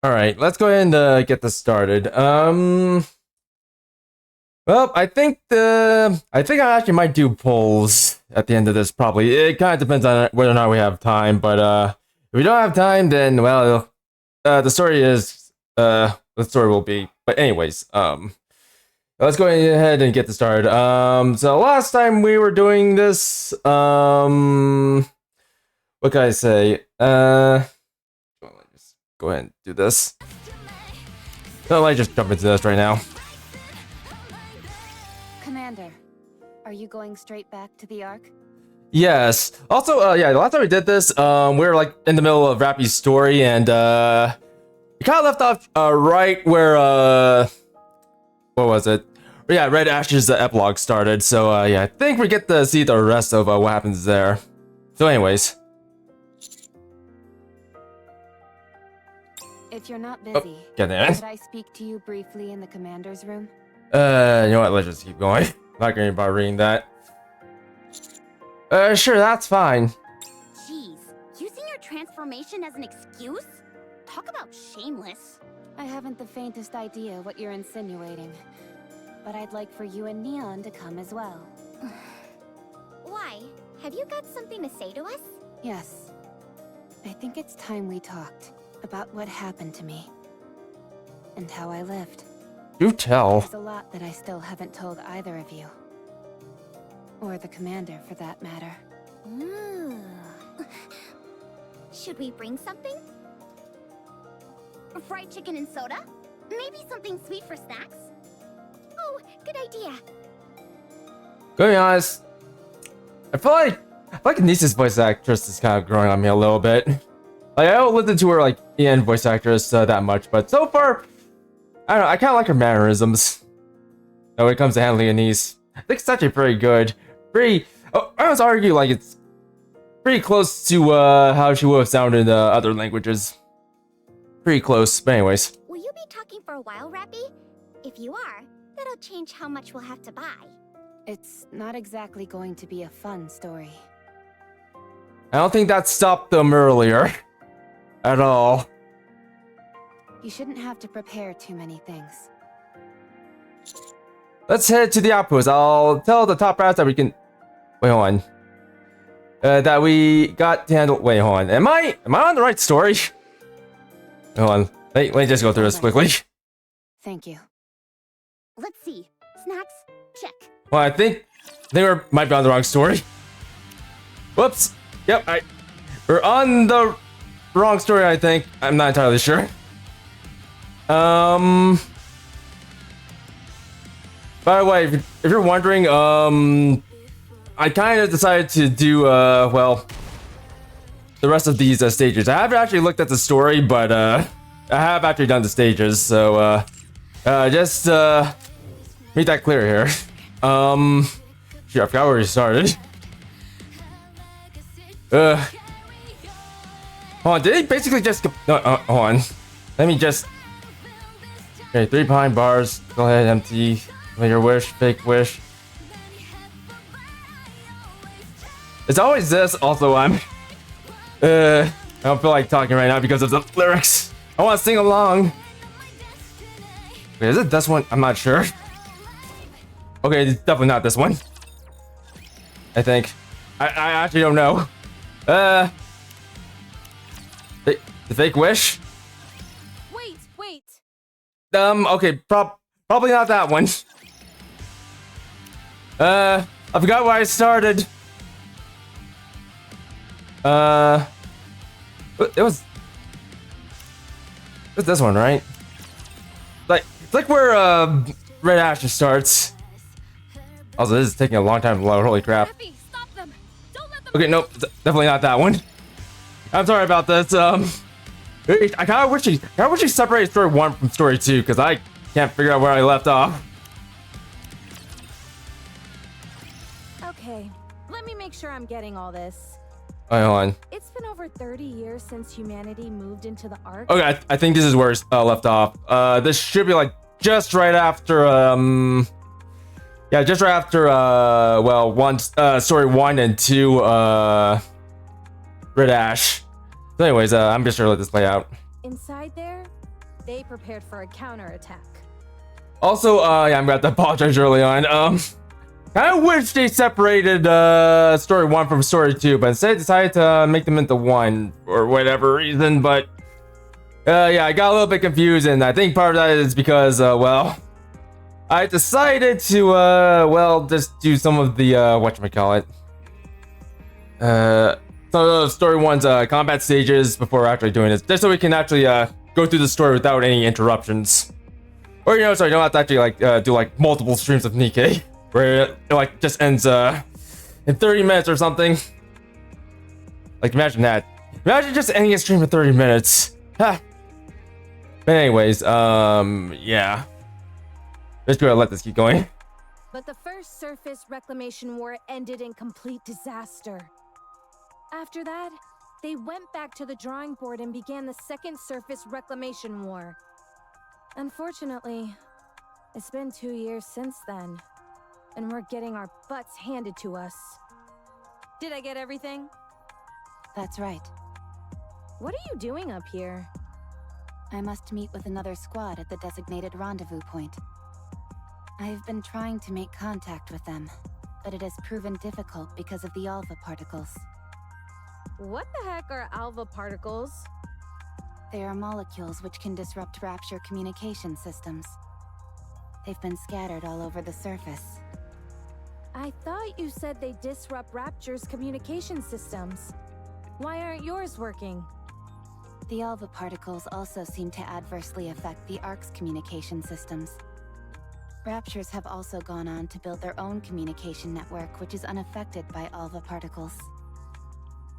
All right, let's go ahead and get this started. Well, I think I actually might do polls at the end of this. Probably it kind of depends on whether or not we have time. But if we don't have time, then well, the story is the story will be. But anyways, let's go ahead and get this started. So last time we were doing this, what can I say? Just go ahead and do this. So let me just jump into this right now. Commander, are you going straight back to the Ark? Yes. Also, yeah, the last time we did this, we were like in the middle of Rapi's story, and we kind of left off right where what was it? Yeah, Red Ash's epilogue started. So yeah, I think we get to see the rest of what happens there. So, anyways. If you're not busy, Get in. could I speak to you briefly in the commander's room? You know what? Let's just keep going. Not gonna bother reading that. Sure, that's fine. Jeez, using your transformation as an excuse? Talk about shameless. I haven't the faintest idea what you're insinuating, but I'd like for you and Neon to come as well. Why? Have you got something to say to us? Yes. I think it's time we talked about what happened to me and how I lived. Do tell. There's a lot that I still haven't told either of you. Or the commander, for that matter. Ooh. Should we bring something? Fried chicken and soda? Maybe something sweet for snacks? Oh, good idea. To be honest, I feel like Nisa's voice actress is kind of growing on me a little bit. Like, I don't listen to her like Ian voice actress that much, but so far, I don't know. I kind of like her mannerisms. When it comes to handling Anise, I think it's actually pretty good. I would argue like it's pretty close to how she would have sounded in other languages. Pretty close, but anyways. Will you be talking for a while, Rapi? If you are, that'll change how much we'll have to buy. It's not exactly going to be a fun story. I don't think that stopped them earlier. At all. You shouldn't have to prepare too many things. Let's head to the outpost. I'll tell the top brass that we can... Wait, hold on. That we got to handle... Wait, hold on. Am I on the right story? Hold on. Let me just go through this quickly. Thank you. Let's see. Snacks? Check. Well, I think we might be on the wrong story. Whoops. Yep, we're on the wrong story, I think. I'm not entirely sure. By the way, if you're wondering, I kind of decided to do, well, the rest of these stages. I haven't actually looked at the story, but, I have actually done the stages, so, just, make that clear here. Shoot, I forgot where we started. Hold on, did he basically just... No, hold on. Let me just... Okay, 3 pine bars. Go ahead, empty. Make your wish, fake wish. It's always this. Also, I don't feel like talking right now because of the lyrics. I want to sing along. Wait, is it this one? I'm not sure. Okay, it's definitely not this one. I think. I actually don't know. The fake wish? Wait. Okay, probably not that one. I forgot where I started. It was this one, right? It's like where Red Ash starts. Also, this is taking a long time to load. Holy crap. Rapi, stop them. Don't let them. Okay, nope, definitely not that one. I'm sorry about this. I kind of wish he separated story 1 from story 2 because I can't figure out where I left off. Okay, let me make sure I'm getting all this. Wait, hold on. It's been over 30 years since humanity moved into the Ark. Okay, I think this is where it's left off. This should be like just right after yeah, just right after well, story 1 and 2 Red Ash. So anyways, I'm just gonna let this play out. Inside there, They prepared for a counterattack. Also, yeah, I'm gonna have to apologize early on. I wish they separated story 1 from story 2, but instead decided to make them into one for whatever reason. But yeah, I got a little bit confused, and I think part of that is because well, I decided to well, just do some of the whatchamacallit, some of story 1's combat stages before actually doing this, just so we can actually go through the story without any interruptions. Or, you know, so I don't have to actually like do like multiple streams of NIKKE, where it like just ends in 30 minutes or something. Like, imagine that. Imagine just ending a stream in 30 minutes. Ha. But anyways, yeah. Just gonna let this keep going. But the first surface reclamation war ended in complete disaster. After that, they went back to the drawing board and began the second surface reclamation war. Unfortunately, it's been 2 years since then, and we're getting our butts handed to us. Did I get everything? That's right. What are you doing up here? I must meet with another squad at the designated rendezvous point. I've been trying to make contact with them, but it has proven difficult because of the alpha particles. What the heck are alpha particles? They are molecules which can disrupt Rapture communication systems. They've been scattered all over the surface. I thought you said they disrupt Rapture's communication systems. Why aren't yours working? The alpha particles also seem to adversely affect the Ark's communication systems. Raptures have also gone on to build their own communication network which is unaffected by alpha particles.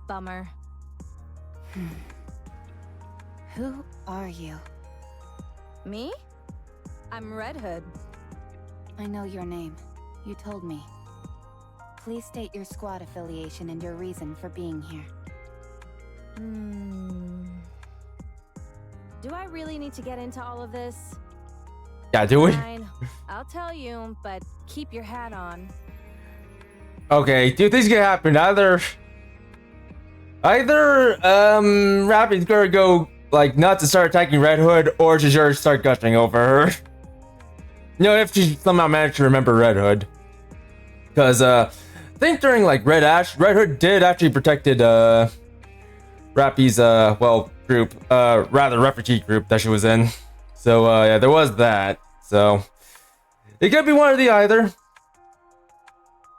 Bummer. Who are you? Me? I'm Red Hood. I know your name. You told me. Please state your squad affiliation and your reason for being here. Do I really need to get into all of this? Yeah, do we? Fine. I'll tell you, but keep your hat on. Okay, two things can happen. Either Rapi's gonna go like nuts and start attacking Red Hood, or she's gonna start gushing over her. You know, if she somehow managed to remember Red Hood. Because I think during like Red Hood did actually protected Rapi's well, group, rather refugee group that she was in. So yeah, there was that. So it could be one or the either.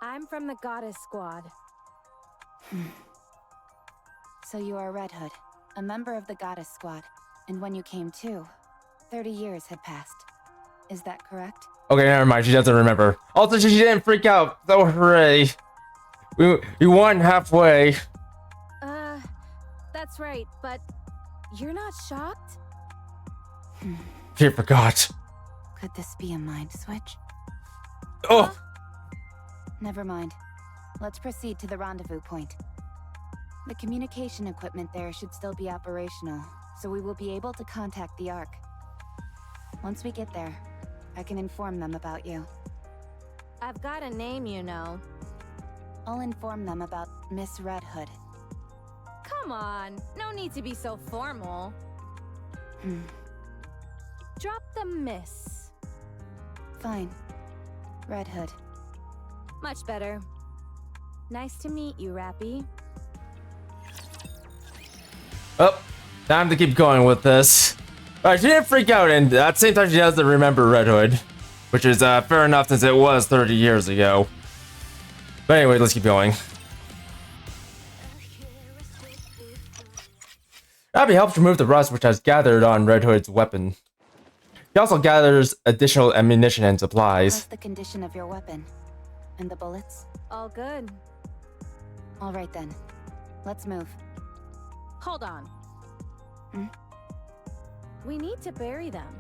I'm from the Goddess Squad. So you are Red Hood, a member of the Goddess Squad, and when you came to, 30 years had passed. Is that correct? Okay, never mind. She doesn't remember. Also, she didn't freak out. So hooray! We won halfway. That's right. But you're not shocked? She forgot. Could this be a mind switch? Oh. Never mind. Let's proceed to the rendezvous point. The communication equipment there should still be operational, so we will be able to contact the Ark. Once we get there, I can inform them about you. I've got a name, you know. I'll inform them about Miss Red Hood. Come on, no need to be so formal. Drop the miss. Fine. Red Hood. Much better. Nice to meet you, Rapi. Oh, time to keep going with this. Alright, she didn't freak out, and at the same time she doesn't remember Red Hood. Which is fair enough since it was 30 years ago. But anyway, let's keep going. Rapi helps remove the rust which has gathered on Red Hood's weapon. He also gathers additional ammunition and supplies. How's the condition of your weapon? And the bullets? All good. Alright then. Let's move. Hold on. We need to bury them.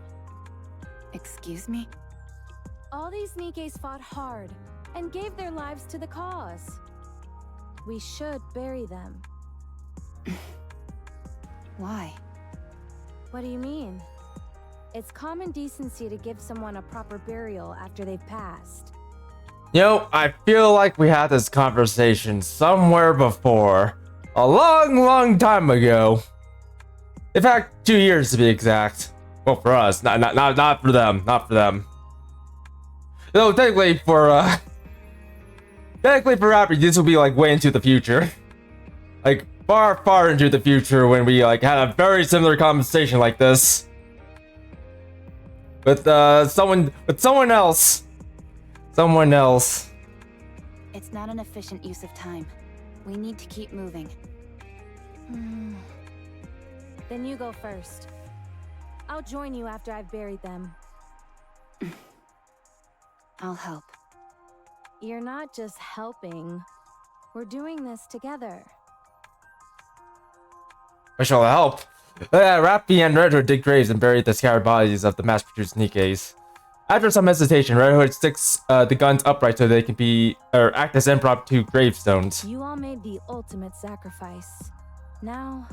Excuse me? All these NIKKEs fought hard and gave their lives to the cause. We should bury them. Why? What do you mean? It's common decency to give someone a proper burial after they've passed. You know, I feel like we had this conversation somewhere before. A long, long time ago. In fact, 2 years to be exact. Well, for us, not for them, not for them. No, technically for Rapi, this will be like way into the future, like far into the future when we like had a very similar conversation like this with someone else. It's not an efficient use of time. We need to keep moving. Then you go first. I'll join you after I've buried them. I'll help. You're not just helping. We're doing this together. I shall help. Rapi and Red Hood dig graves and bury the scattered bodies of the mass-produced NIKKEs. After some hesitation, Red Hood sticks the guns upright so they can act as impromptu gravestones. You all made the ultimate sacrifice. Now,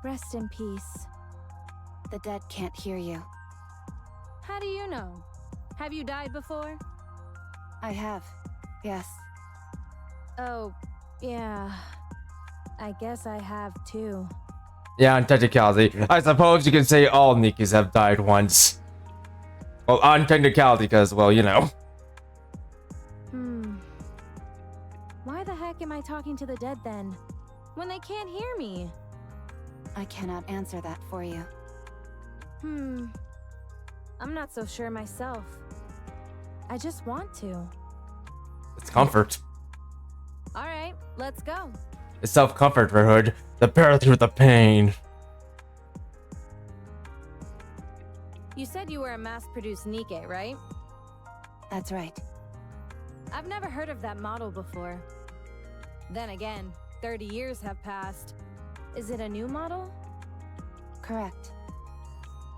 rest in peace. The dead can't hear you. How do you know? Have you died before? I have. Yes. Oh, yeah. I guess I have too. Yeah, on technicality. I suppose you can say all NIKKEs have died once. Well, on technicality, because, well, you know. Why the heck am I talking to the dead then? When they can't hear me? I cannot answer that for you. I'm not so sure myself. I just want to. It's comfort. Alright, let's go. It's self-comfort, Red Hood. To bear through the pain. You said you were a mass-produced NIKKE, right? That's right. I've never heard of that model before. Then again, 30 years have passed. Is it a new model? Correct.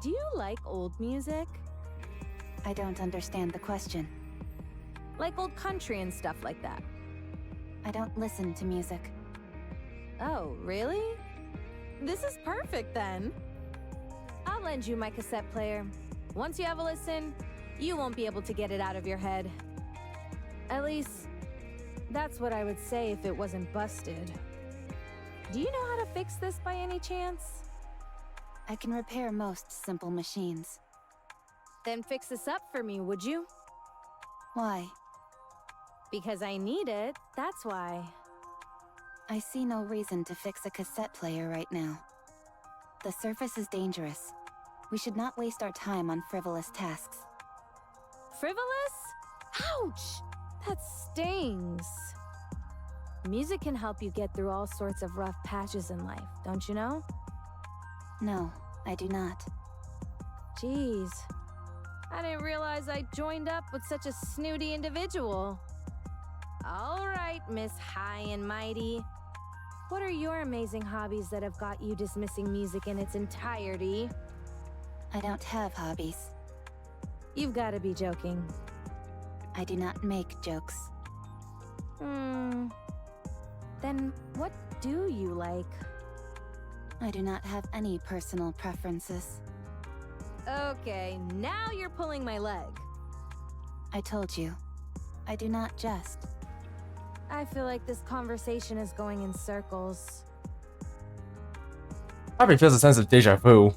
Do you like old music? I don't understand the question. Like old country and stuff like that? I don't listen to music. Oh, really? This is perfect then. I'll lend you my cassette player. Once you have a listen, you won't be able to get it out of your head. At least, that's what I would say if it wasn't busted. Do you know how to fix this by any chance? I can repair most simple machines. Then fix this up for me, would you? Why? Because I need it, that's why. I see no reason to fix a cassette player right now. The surface is dangerous. We should not waste our time on frivolous tasks. Frivolous? Ouch! That stings. Music can help you get through all sorts of rough patches in life, don't you know? No, I do not. Jeez. I didn't realize I joined up with such a snooty individual. All right, Miss High and Mighty. What are your amazing hobbies that have got you dismissing music in its entirety? I don't have hobbies. You've got to be joking. I do not make jokes. Then what do you like? I do not have any personal preferences. Okay, now you're pulling my leg. I told you, I do not jest. I feel like this conversation is going in circles. Rapi feels a sense of deja vu.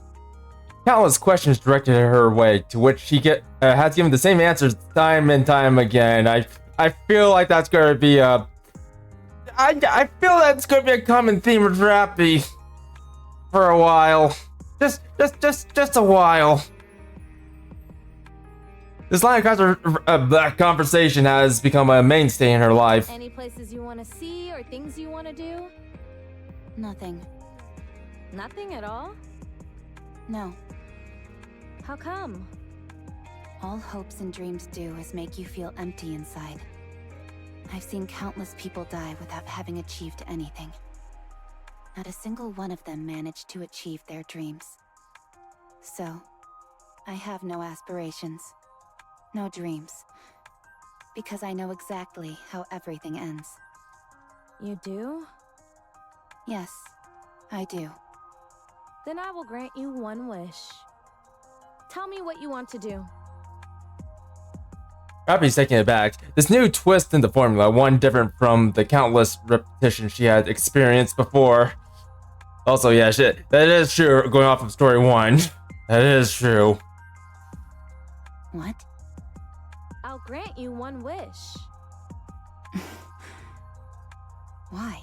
Countless questions directed her way, to which she has given the same answers time and time again. I feel like that's gonna be a... I feel that's gonna be a common theme with Rapi for a while. Just a while. This line of conversation has become a mainstay in her life. Any places you want to see or things you want to do? Nothing. Nothing at all? No. How come? All hopes and dreams do is make you feel empty inside. I've seen countless people die without having achieved anything. Not a single one of them managed to achieve their dreams. So, I have no aspirations, no dreams, because I know exactly how everything ends. You do? Yes, I do. Then I will grant you one wish. Tell me what you want to do. Rapi's taking it back. This new twist in the formula, one different from the countless repetitions she had experienced before. Also, yeah, shit, that is true, going off of story 1. That is true. What? I'll grant you one wish. Why?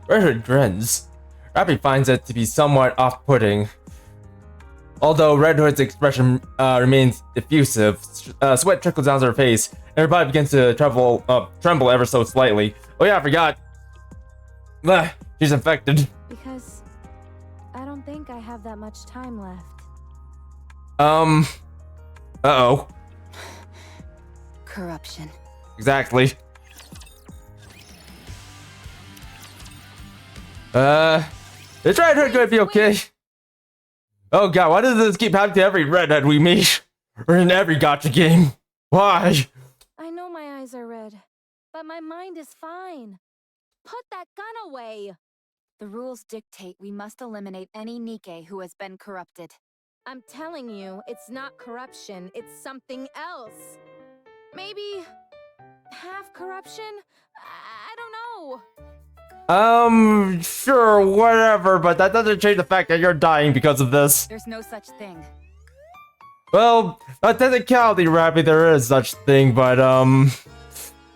Red Hood grins. Rapi finds it to be somewhat off-putting. Although Red Hood's expression remains effusive, sweat trickles down her face, and her body begins to tremble ever so slightly. Oh yeah, I forgot. She's infected. Because I don't think I have that much time left. Uh-oh. Corruption. Exactly. Is Red Hood gonna be okay? Oh god, why does this keep happening to every redhead we meet? Or in every gacha game? Why? I know my eyes are red, but my mind is fine. Put that gun away! The rules dictate we must eliminate any NIKKE who has been corrupted. I'm telling you, it's not corruption, it's something else. Maybe half corruption? I don't know. Sure, whatever, but that doesn't change the fact that you're dying because of this. There's no such thing. Well, technicality, Rapi, there is such thing, but,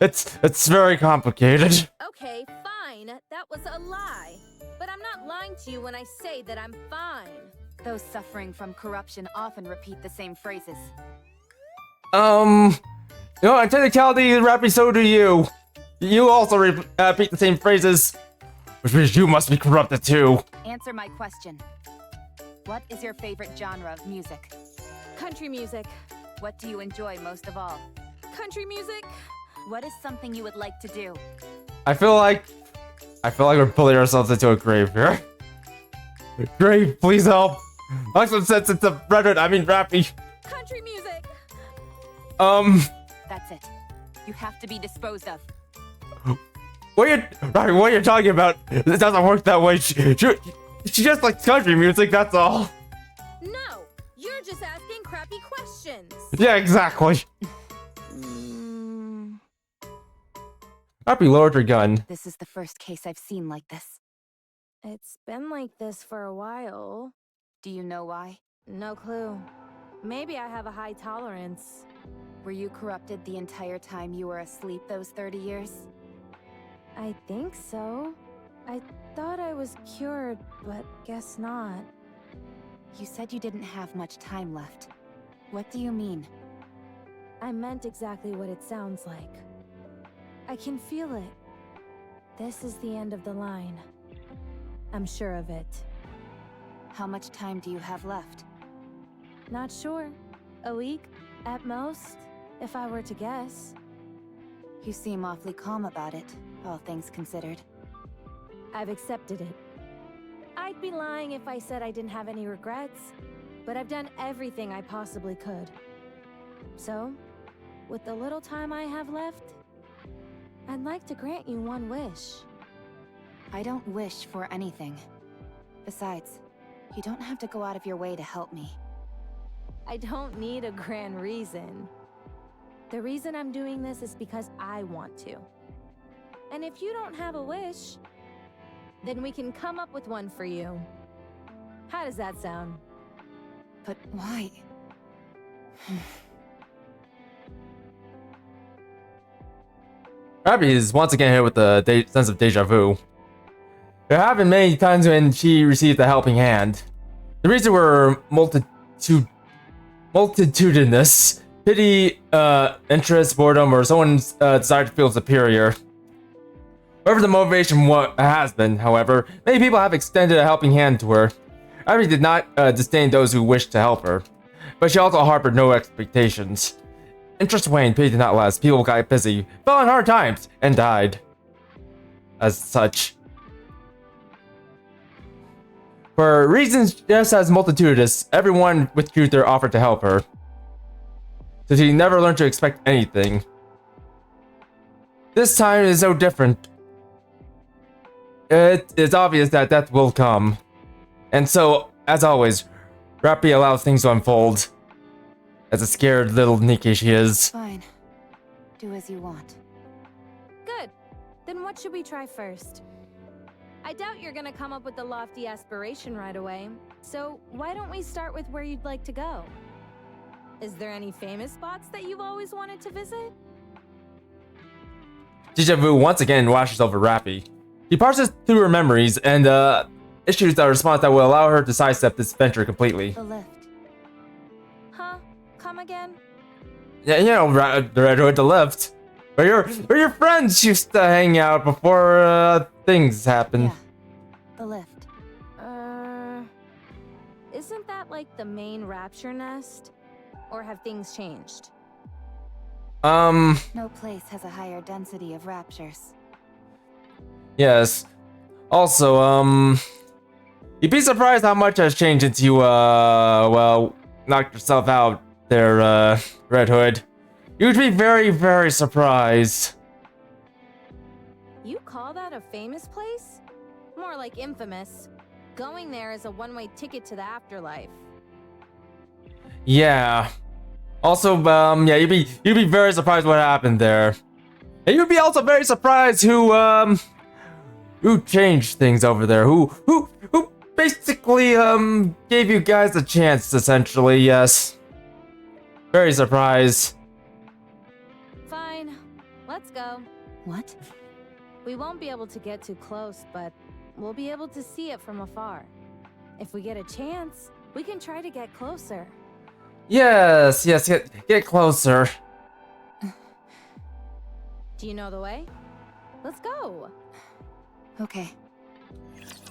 it's very complicated. Okay, fine. That was a lie. But I'm not lying to you when I say that I'm fine. Those suffering from corruption often repeat the same phrases. In technicality, Rapi, so do you. You also repeat the same phrases, which means you must be corrupted too. Answer my question. What is your favorite genre of music? Country music. What do you enjoy most of all? Country music? What is something you would like to do? I feel like we're pulling ourselves into a grave here. Grave, please help. Like some sense into Red Hood, I mean Rapi. Country music! That's it. You have to be disposed of. What are you talking about? It doesn't work that way. She just likes country music, that's all. No! You're just asking crappy questions! Yeah, exactly. Rapi lowered her gun. This is the first case I've seen like this. It's been like this for a while. Do you know why? No clue. Maybe I have a high tolerance. Were you corrupted the entire time you were asleep those 30 years? I think so. I thought I was cured, but guess not. You said you didn't have much time left. What do you mean? I meant exactly what it sounds like. I can feel it. This is the end of the line. I'm sure of it. How much time do you have left? Not sure. A week, at most, if I were to guess. You seem awfully calm about it, all things considered. I've accepted it. I'd be lying if I said I didn't have any regrets, but I've done everything I possibly could. So, with the little time I have left, I'd like to grant you one wish. I don't wish for anything. Besides, you don't have to go out of your way to help me. I don't need a grand reason. The reason I'm doing this is because I want to. And if you don't have a wish, then we can come up with one for you. How does that sound? But why? Rapi is once again hit with the sense of deja vu. There have been many times when she received a helping hand. The reason were multitudinous. Pity, interest, boredom, or someone's desire to feel superior. Whatever the motivation has been, however, many people have extended a helping hand to her. Rapi did not disdain those who wished to help her, but she also harbored no expectations. Interest waned, pity did not last. People got busy, fell on hard times, and died. As such. For reasons just as multitudinous, everyone withdrew their offer to help her. So she never learned to expect anything. This time is so different. It is obvious that death will come. And so, as always, Rapi allows things to unfold. As a scared little NIKKE she is. Fine. Do as you want. Good. Then what should we try first? I doubt you're gonna come up with the lofty aspiration right away. So why don't we start with where you'd like to go? Is there any famous spots that you've always wanted to visit? Deja vu once again washes over Rapi. She parses through her memories and issues a response that will allow her to sidestep this venture completely. The lift. Huh? Come again? Yeah, you know, the Red Hood, the lift. Where your friends used to hang out before things happen. Yeah. The lift. Isn't that like the main rapture nest? Or have things changed? No place has a higher density of raptures. Yes. Also, you'd be surprised how much has changed since you, well, knocked yourself out there, Red Hood. You'd be very, very surprised. You call that a famous place? More like infamous. Going there is a one-way ticket to the afterlife. Yeah. Also, yeah, you'd be very surprised what happened there. And you'd be also very surprised who changed things over there. Who basically, gave you guys a chance, essentially, yes. Very surprised. Fine. Let's go. What? We won't be able to get too close, but we'll be able to see it from afar. If we get a chance, we can try to get closer. Yes, get closer. Do you know the way? Let's go. Okay.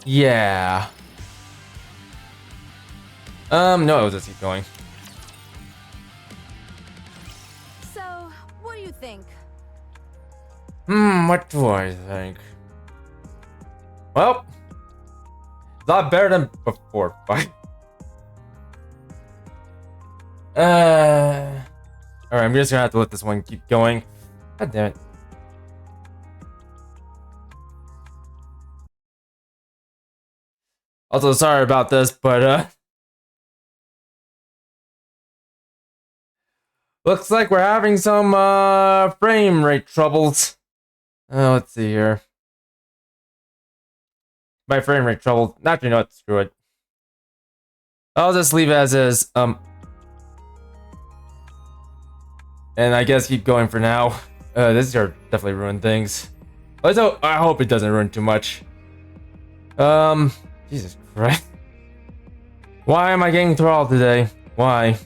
Yeah. No, I'll just keep going. So, what do you think? What do I think? Well, a lot better than before. Bye. Alright, I'm just gonna have to let this one keep going. God damn it. Also, sorry about this, but looks like we're having some frame rate troubles. Let's see here. By frame rate trouble, actually, no, screw it. I'll just leave it as is. And I guess keep going for now. This is gonna definitely ruin things. Also, I hope it doesn't ruin too much. Jesus Christ. Why am I getting throttled today? Why?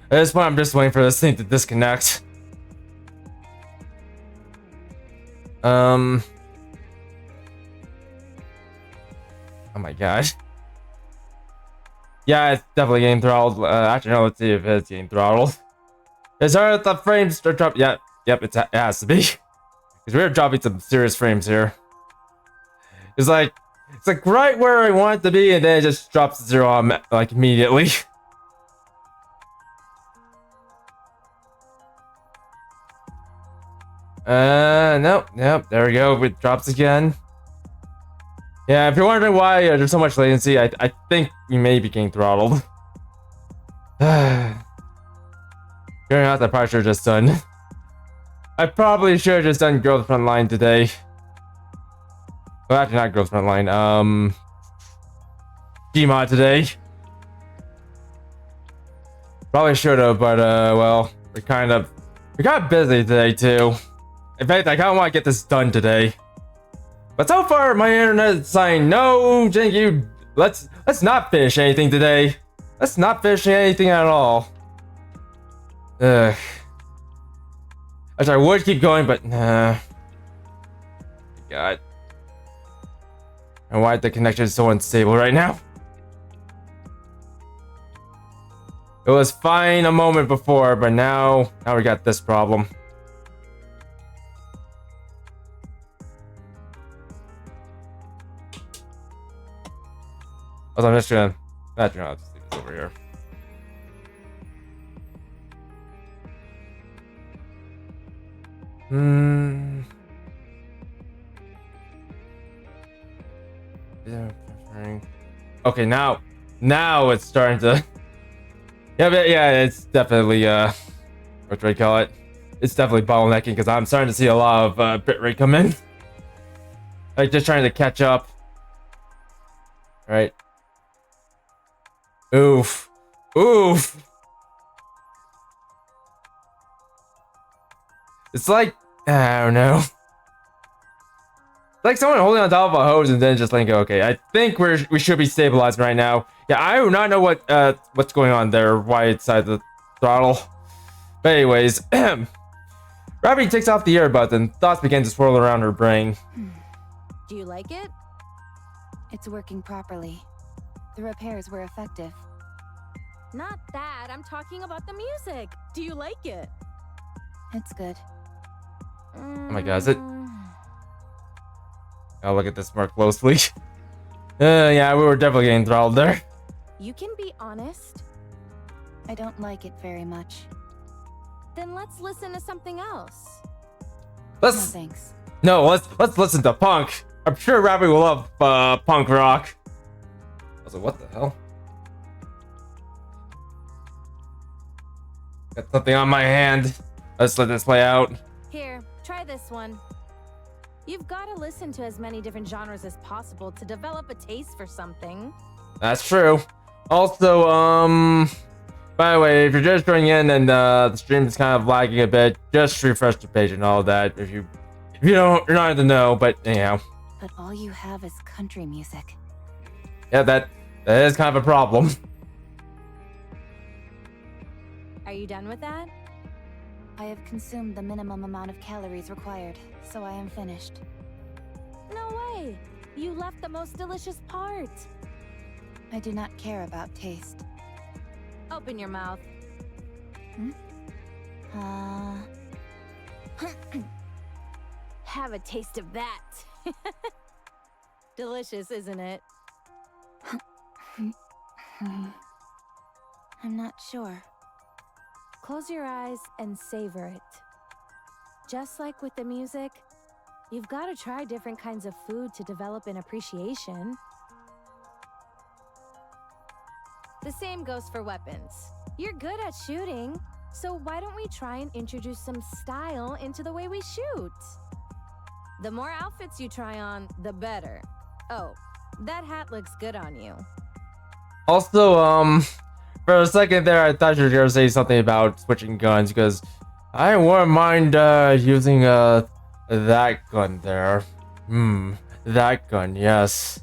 At this point, I'm just waiting for this thing to disconnect. Oh my god. Yeah, it's definitely getting throttled. Actually, no, let's see if it's getting throttled. Is the frames drop? Yeah, yep, it has to be. Because we're dropping some serious frames here. It's like right where I want it to be, and then it just drops to 0 like immediately. Nope, there we go. It drops again. Yeah, if you're wondering why there's so much latency, I think we may be getting throttled. Figuring out, I probably should have just done. I probably should have just done Girls Frontline today. Well, actually, not Girls Frontline. Gmod today. Probably should have, but well, we're kind of busy today too. In fact, I kind of want to get this done today. But so far, my internet is saying no, thank you. Let's not finish anything today. Let's not finish anything at all. Ugh. Actually, I would keep going, but nah. God. And why the connection is so unstable right now? It was fine a moment before, but now we got this problem. I'm just gonna, I'll just leave this over here. Okay, now it's starting to. Yeah, it's definitely what do I call it? It's definitely bottlenecking because I'm starting to see a lot of bitrate come in. Like just trying to catch up. Right. Oof. Oof. It's like, I don't know. It's like someone holding on top of a hose and then just like, okay, I think we should be stabilized right now. Yeah, I do not know what's going on there, why it's at the throttle. But anyways, Rapi takes off the earbuds and thoughts begin to swirl around her brain. Do you like it? It's working properly. The repairs were effective. Not that. I'm talking about the music. Do you like it? It's good. Oh my god, is it? I'll look at this more closely. Yeah, we were definitely getting throttled there. You can be honest. I don't like it very much. Then let's listen to something else. No Let's thanks. let's listen to punk. I'm sure Rapi will love punk rock. I was like, what the hell? Got something on my hand. Let's let this play out. Here, try this one. You've got to listen to as many different genres as possible to develop a taste for something. That's true. Also, by the way, if you're just joining in and the stream is kind of lagging a bit, just refresh the page and all that. If you don't, you're not in the know. But anyhow, But all you have is country music. yeah, that is kind of a problem. Are you done with that? I have consumed the minimum amount of calories required, so I am finished. No way! You left the most delicious part. I do not care about taste. Open your mouth. Have a taste of that. Delicious, isn't it? I'm not sure. Close your eyes and savor it. Just like with the music, you've got to try different kinds of food to develop an appreciation. The same goes for weapons. You're good at shooting, so why don't we try and introduce some style into the way we shoot? The more outfits you try on, the better. Oh, that hat looks good on you. Also, for a second there, I thought you were gonna say something about switching guns because I wouldn't mind using that gun there. That gun, yes.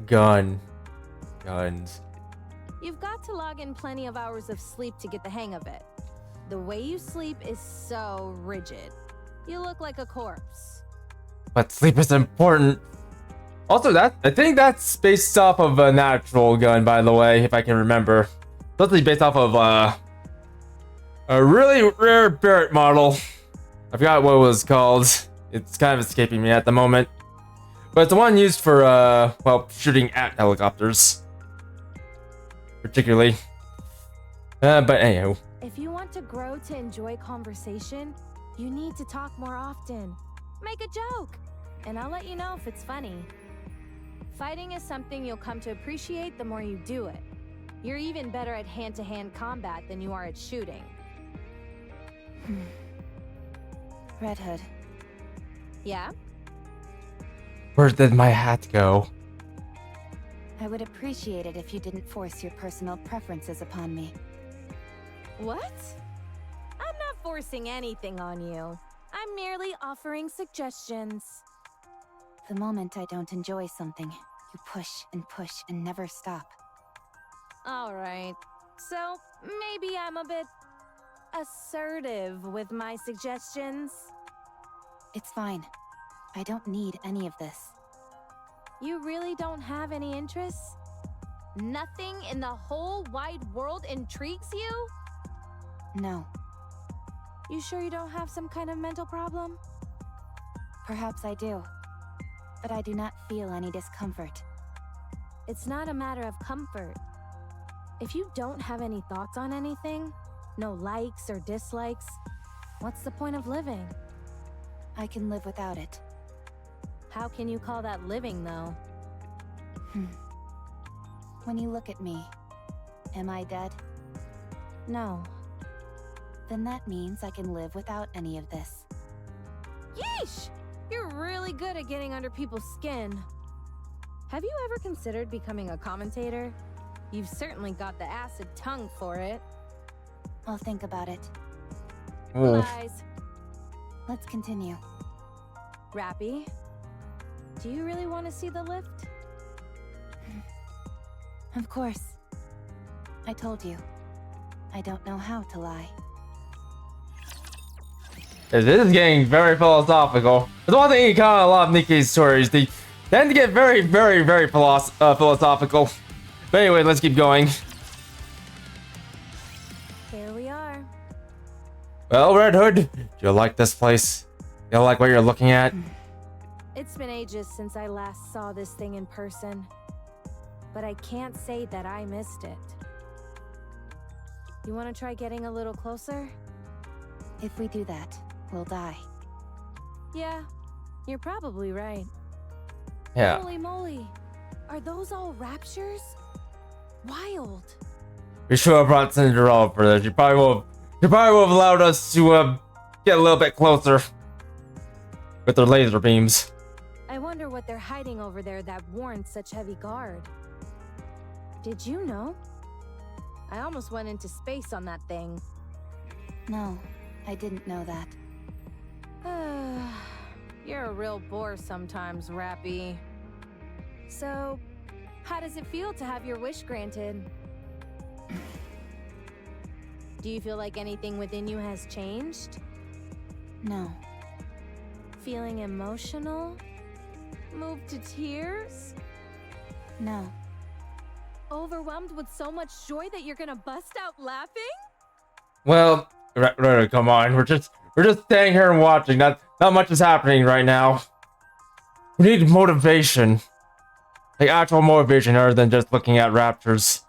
Guns. You've got to log in plenty of hours of sleep to get the hang of it. The way you sleep is so rigid. You look like a corpse. But sleep is important. Also, I think that's based off of a natural gun, by the way, if I can remember. Supposedly based off of a really rare Barrett model. I forgot what it was called. It's kind of escaping me at the moment. But it's the one used for well, shooting at helicopters. Particularly. But anyhow. If you want to grow to enjoy conversation, you need to talk more often. Make a joke, and I'll let you know if it's funny. Fighting is something you'll come to appreciate the more you do it. You're even better at hand-to-hand combat than you are at shooting. Red Hood. Yeah? Where did my hat go? I would appreciate it if you didn't force your personal preferences upon me. What? I'm not forcing anything on you. I'm merely offering suggestions. The moment I don't enjoy something, you push and never stop. Alright, so maybe I'm a bit assertive with my suggestions. It's fine. I don't need any of this. You really don't have any interests? Nothing in the whole wide world intrigues you? No. You sure you don't have some kind of mental problem? Perhaps I do. But I do not feel any discomfort. It's not a matter of comfort. If you don't have any thoughts on anything, no likes or dislikes, what's the point of living? I can live without it. How can you call that living, though? When you look at me, am I dead? No. Then that means I can live without any of this. Yeesh! You're really good at getting under people's skin. Have you ever considered becoming a commentator? You've certainly got the acid tongue for it. I'll think about it. Oof. Lies. Let's continue. Rapi, do you really want to see the lift? Of course. I told you. I don't know how to lie. This is getting very philosophical. There's one thing you count on a lot of NIKKE's stories. They tend to get very, very, very philosophical. But anyway, let's keep going. Here we are. Well, Red Hood, do you like this place? You like what you're looking at? It's been ages since I last saw this thing in person. But I can't say that I missed it. You want to try getting a little closer? If we do that, we'll die. Yeah, you're probably right. Yeah. Holy moly. Are those all raptures? Wild. We should have brought Cinderella for this. She probably would have allowed us to get a little bit closer with their laser beams. I wonder what they're hiding over there that warrants such heavy guard. Did you know? I almost went into space on that thing. No, I didn't know that. You're a real bore sometimes, Rapi. So, how does it feel to have your wish granted? Do you feel like anything within you has changed? No. Feeling emotional? Moved to tears? No. Overwhelmed with so much joy that you're gonna bust out laughing? Well, come on. We're just staying here and watching. Not much is happening right now. We need motivation. Like actual motivation other than just looking at raptors.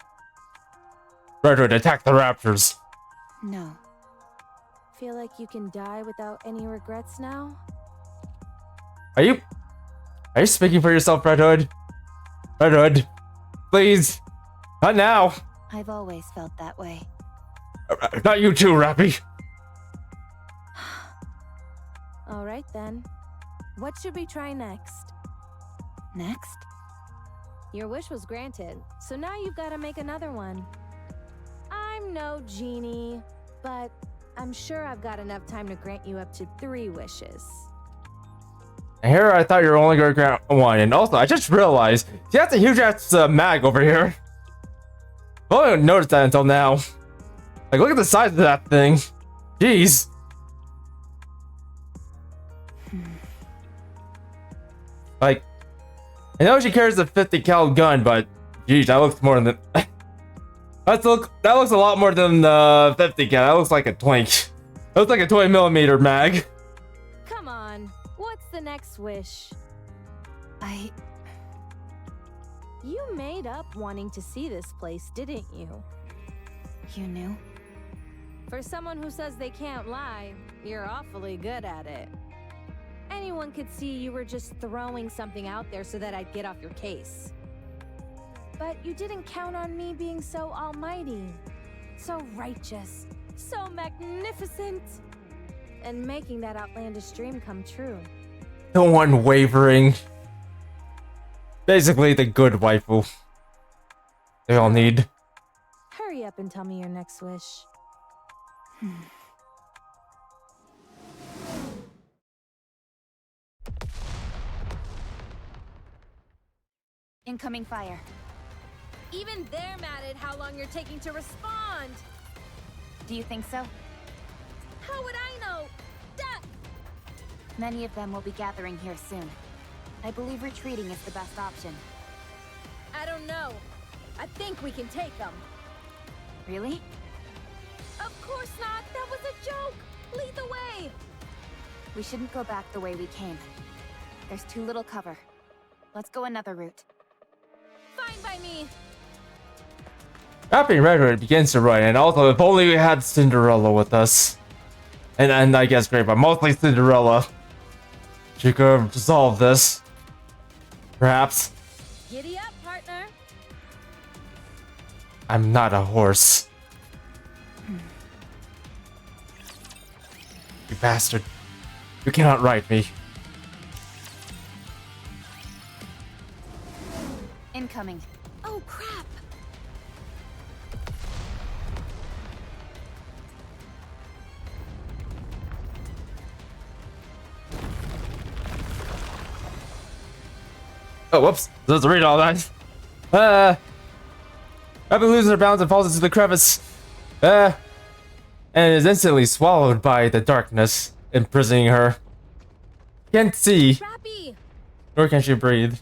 Red Hood, attack the raptors. No. Feel like you can die without any regrets now? Are you speaking for yourself, Red Hood? Red Hood, please. Not now. I've always felt that way. Not you too, Rapi. All right then. What should we try next? Next? Your wish was granted, so now you've got to make another one. I'm no genie, but I'm sure I've got enough time to grant you up to 3 wishes. Here, I thought you were only going to grant 1, and also I just realized that's a huge ass mag over here. I only noticed that until now. Like, look at the size of that thing. Jeez. Like, I know she carries a 50 cal gun, but geez, that looks more than that looks a lot more than the 50 cal. That looks like a twink. That looks like a 20mm mag. Come on, what's the next wish? You made up wanting to see this place, didn't you? You knew? For someone who says they can't lie, you're awfully good at it. Anyone could see you were just throwing something out there so that I'd get off your case. But you didn't count on me being so almighty, so righteous, so magnificent, and making that outlandish dream come true. No unwavering. Basically, the good waifu they all need. Hurry up and tell me your next wish. Incoming fire. Even they're mad at how long you're taking to respond. Do you think so? How would I know? Duh! Many of them will be gathering here soon. I believe retreating is the best option. I don't know. I think we can take them. Really? Of course not. That was a joke. Lead the way. We shouldn't go back the way we came. There's too little cover. Let's go another route. Fine by me. Rapi and Red Hood begins to run, and also if only we had Cinderella with us. And I guess great, but mostly Cinderella. She could have resolved this. Perhaps. Giddy up, partner. I'm not a horse. You bastard. You cannot ride me. coming. Oh, crap! Oh, whoops. Supposed to read all that. Rapi loses her balance and falls into the crevice. And is instantly swallowed by the darkness, imprisoning her. Can't see, Rapi! nor can she breathe.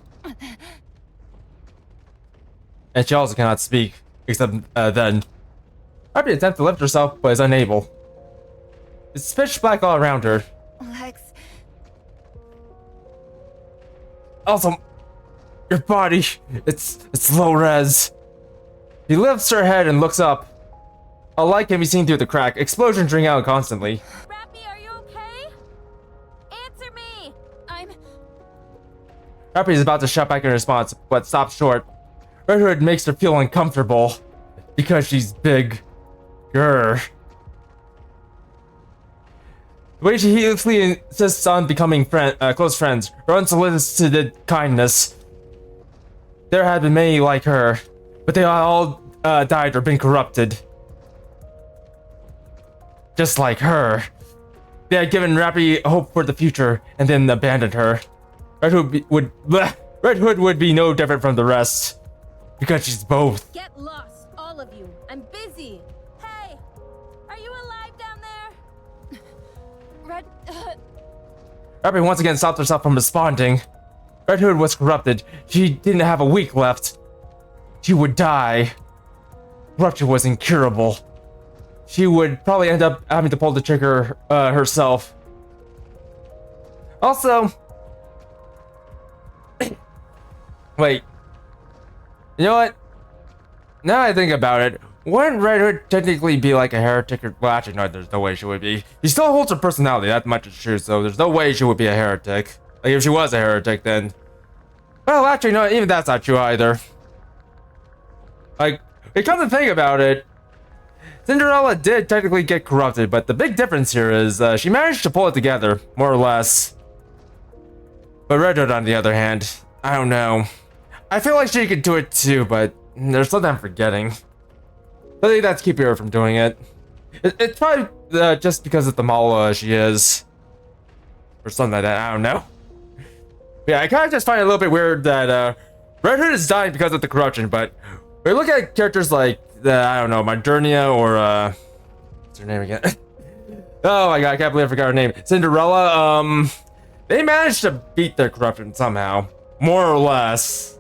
And she also cannot speak, except then. Rapi attempts to lift herself, but is unable. It's pitch black all around her. Lex, Also, your body, it's low res. She lifts her head and looks up. A light can be seen through the crack. Explosions ring out constantly. Rapi, are you okay? Answer me! Rapi is about to shout back in response, but stops short. Red Hood makes her feel uncomfortable because she's big. Grr. The way she heedlessly insists on becoming close friends, her unsolicited kindness. There have been many like her, but they all died or been corrupted. Just like her. They had given Rapi hope for the future and then abandoned her. Red Hood would be no different from the rest. Because she's both. Get lost, all of you. I'm busy. Hey, are you alive down there? Red. Rapi once again stopped herself from responding. Red Hood was corrupted. She didn't have a week left. She would die. Corruption was incurable. She would probably end up having to pull the trigger herself. Also, wait. You know what? Now I think about it, wouldn't Red Hood technically be like a heretic? Well, actually, no, there's no way she would be. She still holds her personality, that much is true, so there's no way she would be a heretic. Like, if she was a heretic, then... Well, actually, no, even that's not true either. Like, if you come to think about it, Cinderella did technically get corrupted, but the big difference here is she managed to pull it together, more or less. But Red Hood, on the other hand, I don't know. I feel like she could do it too, but there's something I'm forgetting. I think that's keeping her from doing it. It's probably just because of the mall she is. Or something like that, I don't know. Yeah, I kind of just find it a little bit weird that Red Hood is dying because of the corruption, but we look at characters like, I don't know, Modernia or, what's her name again? Oh my god, I can't believe I forgot her name. Cinderella, they managed to beat their corruption somehow. More or less.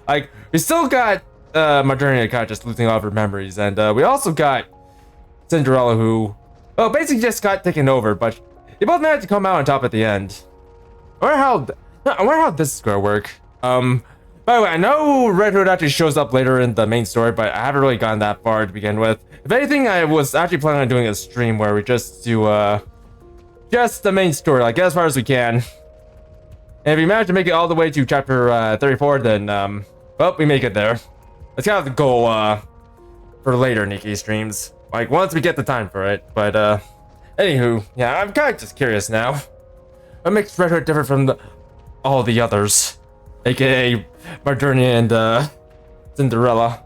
Like, we still got Modernia kind of just losing all of her memories, and we also got Cinderella who, well, basically just got taken over, but they both managed to come out on top at the end. I wonder how this is gonna work. By the way, I know Red Hood actually shows up later in the main story, but I haven't really gotten that far to begin with. If anything, I was actually planning on doing a stream where we just do just the main story, like get as far as we can. And if we manage to make it all the way to chapter 34, then well, we make it there. That's kind of the goal for later NIKKE streams. Like once we get the time for it. But anywho, yeah, I'm kind of just curious now. What makes Red Hood different from all the others? AKA Modernia and Cinderella.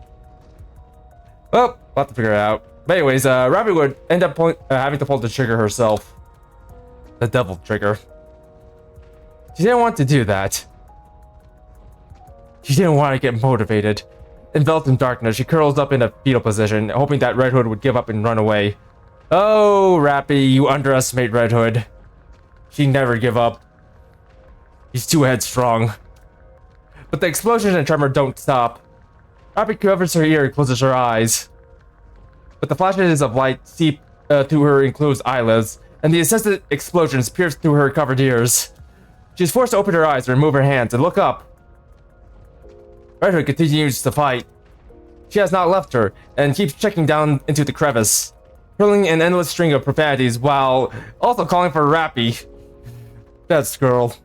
Well, we'll have to figure it out. But anyways, Rapi would end up having to pull the trigger herself. The devil trigger. She didn't want to do that. She didn't want to get motivated. Enveloped in darkness, she curls up in a fetal position, hoping that Red Hood would give up and run away. Oh, Rapi, you underestimate Red Hood. She'd never give up. He's too headstrong. But the explosions and tremor don't stop. Rapi covers her ear and closes her eyes. But the flashes of light seep through her enclosed eyelids, and the incessant explosions pierce through her covered ears. She's forced to open her eyes and remove her hands and look up. Red Hood continues to fight. She has not left her, and keeps checking down into the crevice, hurling an endless string of profanities while also calling for Rapi. Best girl.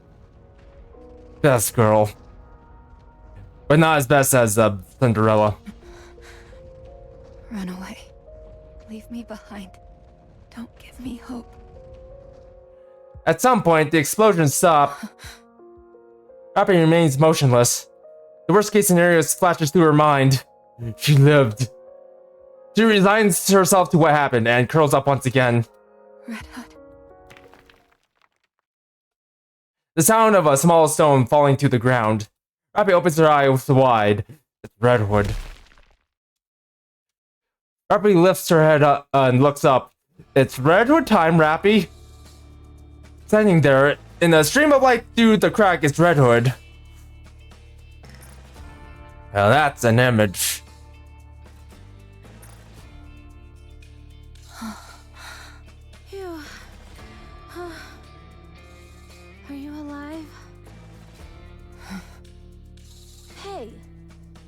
Best girl. But not as best as Cinderella. Run away. Leave me behind. Don't give me hope. At some point, the explosions stop. Rapi remains motionless. The worst case scenario flashes through her mind. She lived. She resigns herself to what happened and curls up once again. Red Hood. The sound of a small stone falling to the ground. Rapi opens her eyes wide. It's Red Hood. Rapi lifts her head up and looks up. It's Red Hood time, Rapi. Standing there, in a stream of light through the crack is Red Hood. Now that's an image. Phew. Are you alive? Hey,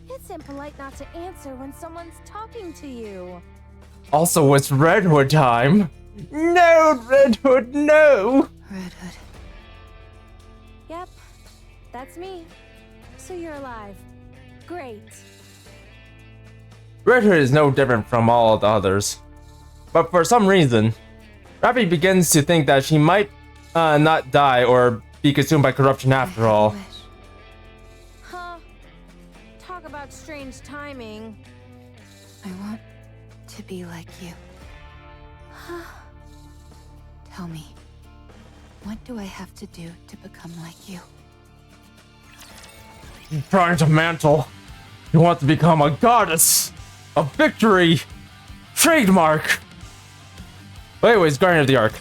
it's impolite not to answer when someone's talking to you. Also, it's Red Hood time. No, Red Hood, no! Red Hood. Yep, that's me. So you're alive. Great. Red Hood is no different from all the others. But for some reason, Rapi begins to think that she might not die or be consumed by corruption after all. Wish. Huh. Talk about strange timing. I want to be like you. Tell me, what do I have to do to become like you? You're trying to mantle. You want to become a goddess. A victory. Trademark. But anyways, Guardian of the Ark.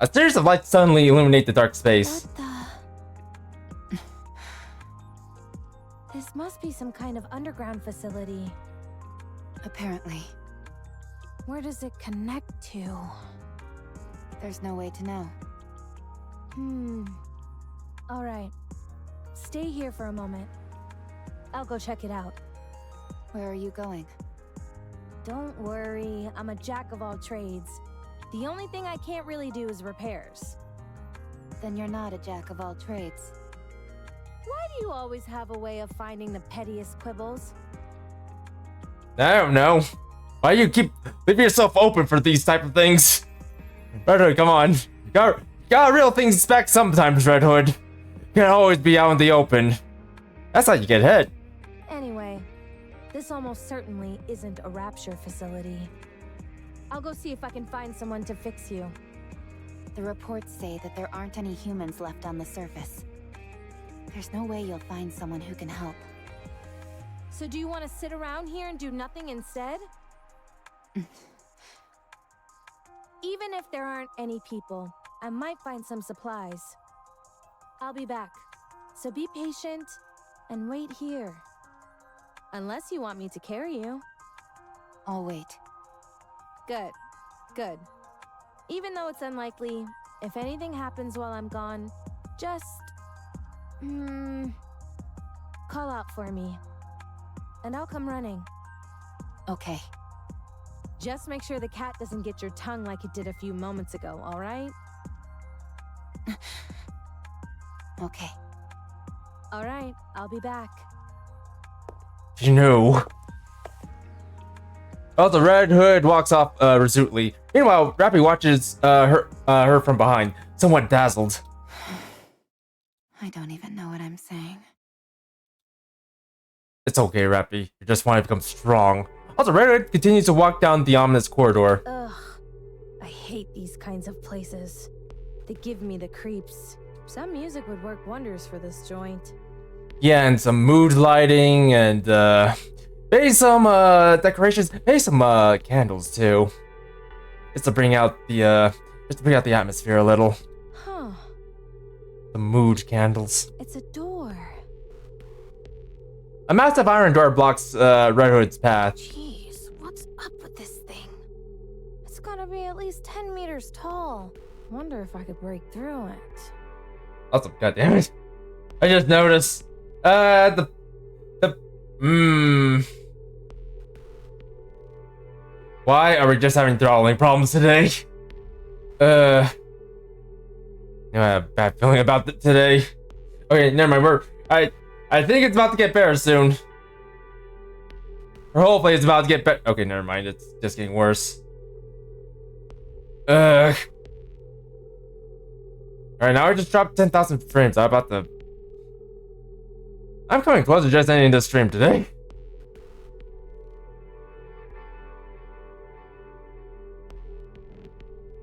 A series of lights suddenly illuminate the dark space. What the? This must be some kind of underground facility. Apparently, Where does it connect to? there's no way to know. All right. Stay here for a moment. I'll go check it out. Where are you going? Don't worry, I'm a jack of all trades. The only thing I can't really do is repairs. Then you're not a jack of all trades. Why do you always have a way of finding the pettiest quibbles? I don't know. Why you keep leaving yourself open for these type of things? Red Hood, come on. Got real things back sometimes, Red Hood. You can't always be out in the open. That's how you get hit. Anyway, this almost certainly isn't a rapture facility. I'll go see if I can find someone to fix you. The reports say that there aren't any humans left on the surface. There's no way you'll find someone who can help. So do you want to sit around here and do nothing instead? Even if there aren't any people, I might find some supplies. I'll be back, so be patient and wait here. Unless you want me to carry you. I'll wait. Good, good. Even though it's unlikely, if anything happens while I'm gone, just... call out for me. And I'll come running. Okay. Just make sure the cat doesn't get your tongue like it did a few moments ago, all right? Okay. All right, I'll be back. You know. Oh, the Red Hood walks off resolutely. Meanwhile, Rapi watches her from behind, somewhat dazzled. I don't even know what I'm saying. It's okay, Rapi. You just want to become strong. Also, Red Hood continues to walk down the ominous corridor. Ugh, I hate these kinds of places. They give me the creeps. Some music would work wonders for this joint. Yeah, and some mood lighting and maybe some decorations, maybe some candles too. Just to bring out the atmosphere a little. Huh, The mood candles. it's a door. A massive iron door blocks Red Hood's path. Jeez, what's up with this thing? It's gotta be at least 10 meters tall. Wonder if I could break through it. Also, goddammit. I just noticed. Why are we just having throttling problems today? I have a bad feeling about it today. Okay, never mind. I think it's about to get better soon. Or hopefully it's about to get better. Okay, never mind. It's just getting worse. Ugh. Alright, now I just dropped 10,000 frames. How about the... I'm coming close to just ending this stream today.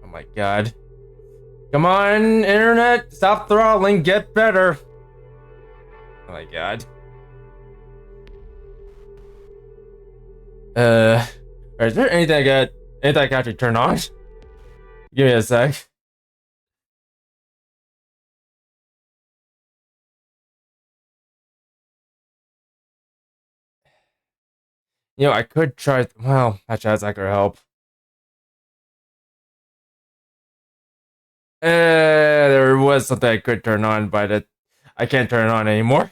Oh my god. Come on, internet! Stop throttling, get better! Oh my god. Alright, is there anything I can actually turn on? Give me a sec. You know, I could try. Well, actually, that's not gonna help. There was something I could turn on, but I can't turn it on anymore.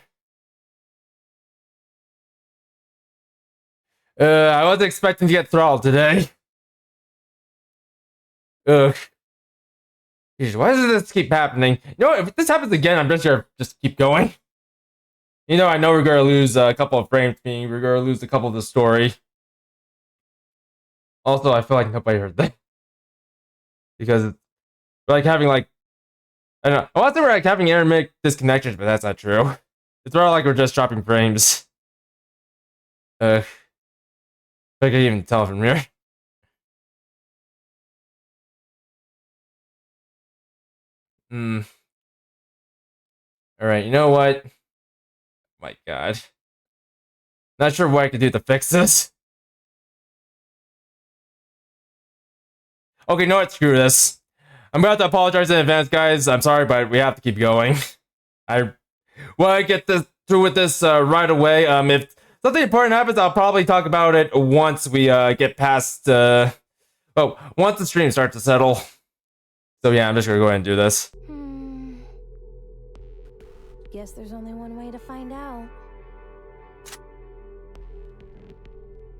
I wasn't expecting to get throttled today. Ugh. Jeez, why does this keep happening? You know, if this happens again, I'm just gonna keep going. You know, I know we're gonna lose a couple of frames, meaning we're gonna lose a couple of the story. Also, I feel like nobody heard that. Because it's like having like... I don't know. I want to say we're like having intermittent disconnections, but that's not true. It's more like we're just dropping frames. I can even tell from here. Alright, you know what? My god. Not sure what I could do to fix this. Okay, you know what? Screw this. I'm gonna have to apologize in advance, guys. I'm sorry, but we have to keep going. I want to get this through with this right away. If something important happens, I'll probably talk about it once we get past... once the stream starts to settle. So yeah, I'm just gonna go ahead and do this. Guess there's only one way to find out.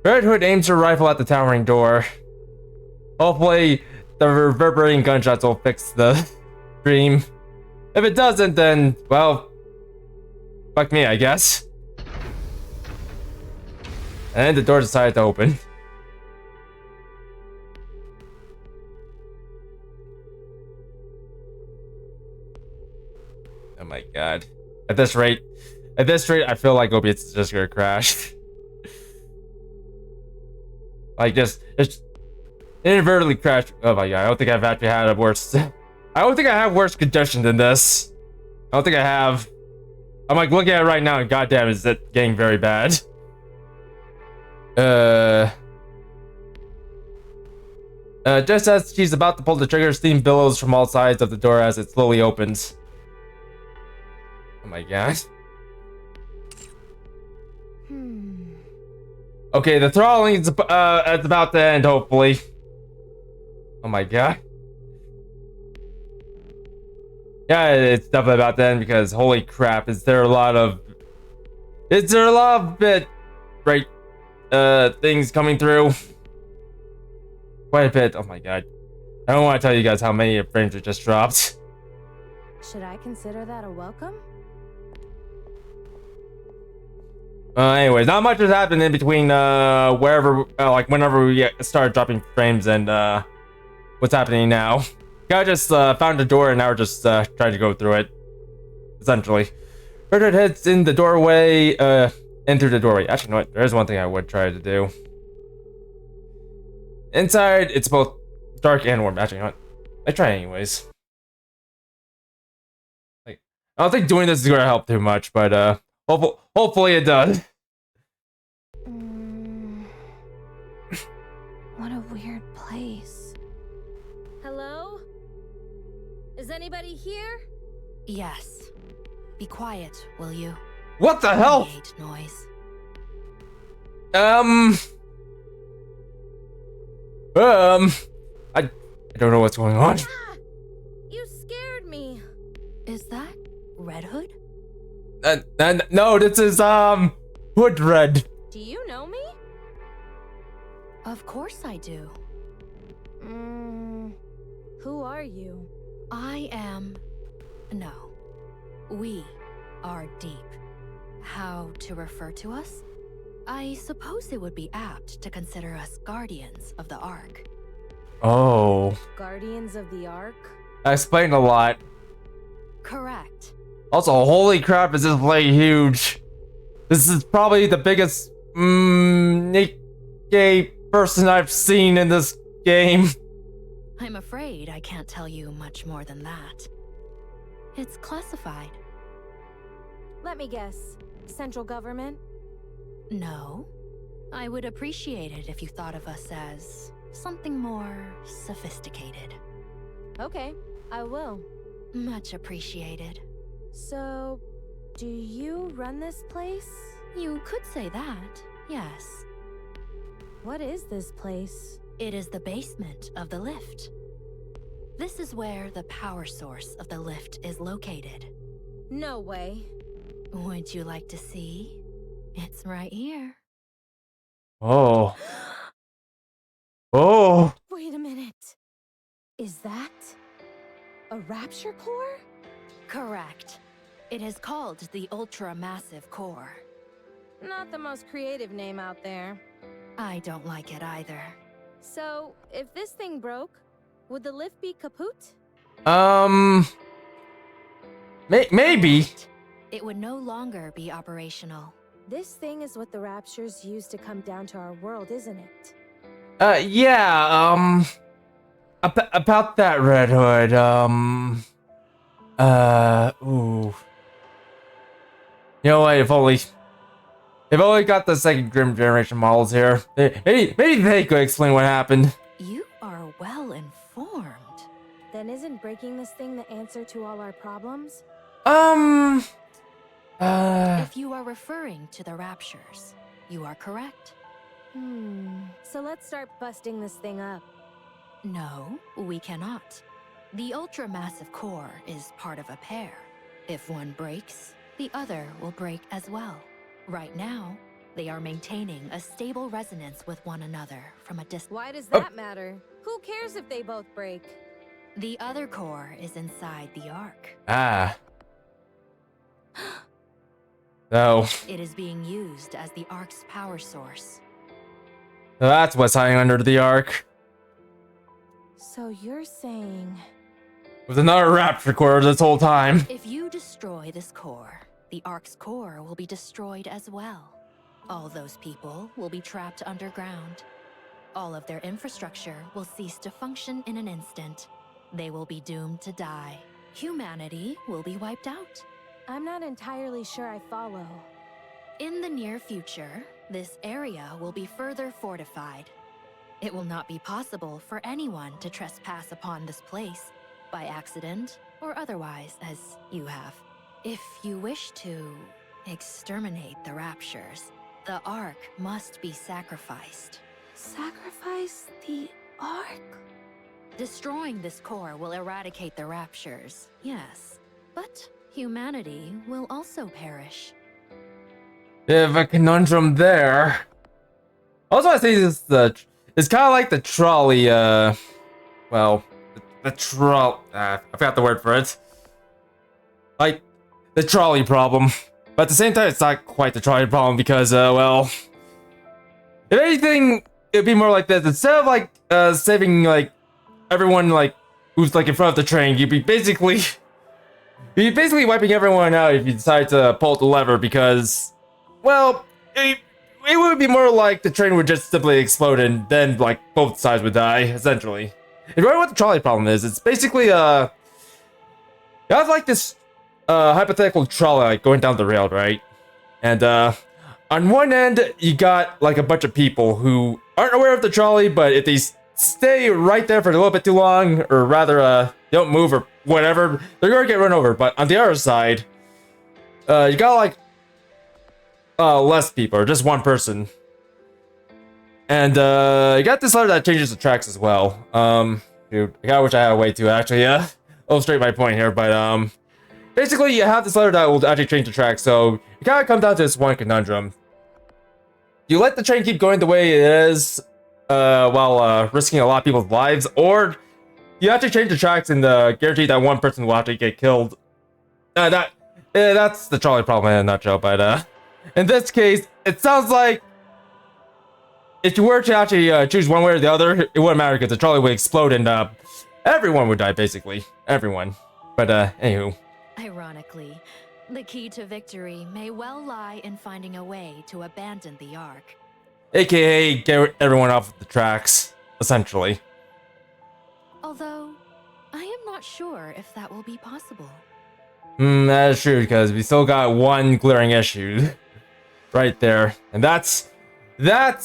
Red Hood aims her rifle at the towering door. Hopefully, the reverberating gunshots will fix the stream. If it doesn't, then, well, fuck me, I guess. And the door decided to open. Oh my god. At this rate, I feel like OBS just gonna crash. Like just inadvertently crash. Oh my god, I don't think I've actually had a worse... I don't think I have worse congestion than this. I don't think I have. I'm like looking at it right now and goddamn is it getting very bad. Just as she's about to pull the trigger, steam billows from all sides of the door as it slowly opens. Oh my god. Okay, the throttling is about to end, hopefully. Oh my god. Yeah, it's definitely about to end because holy crap, is there a lot of bit right things coming through? Quite a bit. Oh my god. I don't want to tell you guys how many frames it just dropped. Should I consider that a welcome? Anyways, not much has happened in between wherever like whenever we start dropping frames and what's happening now. Guy just found a door and now we're just trying to go through it. Essentially. Bernard heads in the doorway, in through the doorway. Actually, you know what? There's one thing I would try to do. Inside, it's both dark and warm. Actually, you know what? I try anyways. Like, I don't think doing this is gonna help too much, but hopefully it does. What a weird place. Hello? Is anybody here? Yes. Be quiet, will you? What the hell? I hate noise. I don't know what's going on. Ah! You scared me. Is that Red Hood? No, this is Hood Red. Do you know me? Of course I do. Who are you? I am... No. We are Deep. How to refer to us? I suppose it would be apt to consider us guardians of the Ark. Oh. Guardians of the Ark? I explained a lot. Correct. Also, holy crap, is this play huge. This is probably the biggest NIKKE person I've seen in this game. I'm afraid I can't tell you much more than that. It's classified. Let me guess. Central government? No. I would appreciate it if you thought of us as something more sophisticated. Okay, I will. Much appreciated. So, do you run this place? You could say that, yes. What is this place? It is the basement of the lift. This is where the power source of the lift is located. No way. Would you like to see? It's right here. Oh. Oh. Wait a minute. Is that a rapture core? Correct. It is called the Ultra-Massive Core. Not the most creative name out there. I don't like it either. So, if this thing broke, would the lift be kaput? Maybe. It would no longer be operational. This thing is what the raptures use to come down to our world, isn't it? Yeah, about that Red Hood, ooh. You know what, if only got the second Grim Generation models here. Maybe they could explain what happened. You are well informed. Then isn't breaking this thing the answer to all our problems? If you are referring to the raptures, you are correct. So let's start busting this thing up. No, we cannot. The ultra-massive core is part of a pair. If one breaks, the other will break as well. Right now, they are maintaining a stable resonance with one another from a distance. Why does that matter? Who cares if they both break? The other core is inside the Ark. Ah. So It is being used as the Ark's power source. that's what's hiding under the Ark. So you're saying... With another raptor core this whole time. If you destroy this core, the Ark's core will be destroyed as well. All those people will be trapped underground. All of their infrastructure will cease to function in an instant. They will be doomed to die. Humanity will be wiped out. I'm not entirely sure I follow. In the near future, this area will be further fortified. It will not be possible for anyone to trespass upon this place, by accident or otherwise, as you have. If you wish to exterminate the Raptures, the Ark must be sacrificed. Sacrifice the Ark? Destroying this core will eradicate the Raptures, yes. But humanity will also perish. Bit of a conundrum there. Also, I say this it's kind of like the trolley. Well, the I forgot the word for it. Like the trolley problem, but at the same time, it's not quite the trolley problem because, well, if anything, it'd be more like this. Instead of like saving like everyone like who's like in front of the train, you'd be basically wiping everyone out if you decide to pull the lever because, well, it would be more like the train would just simply explode and then like both sides would die, essentially. If you know what the trolley problem is, it's basically you have like this hypothetical trolley like going down the rail, right? And on one end you got like a bunch of people who aren't aware of the trolley, but if they stay right there for a little bit too long, or rather don't move or whatever, they're gonna get run over. But on the other side, you got like less people, or just one person. And you got this letter that changes the tracks as well. Dude, I kinda wish I had a way to actually illustrate my point here, but basically you have this letter that will actually change the tracks, so you kinda come down to this one conundrum. You let the train keep going the way it is, while risking a lot of people's lives, or you have to change the tracks and guarantee that one person will actually get killed. That's the trolley problem in a nutshell, but in this case, it sounds like if you were to actually choose one way or the other, it wouldn't matter because the trolley would explode and everyone would die, basically. Everyone. But anywho. Ironically, the key to victory may well lie in finding a way to abandon the Ark. AKA get everyone off the tracks, essentially. Although, I am not sure if that will be possible. That's true, because we still got one glaring issue. Right there. And that's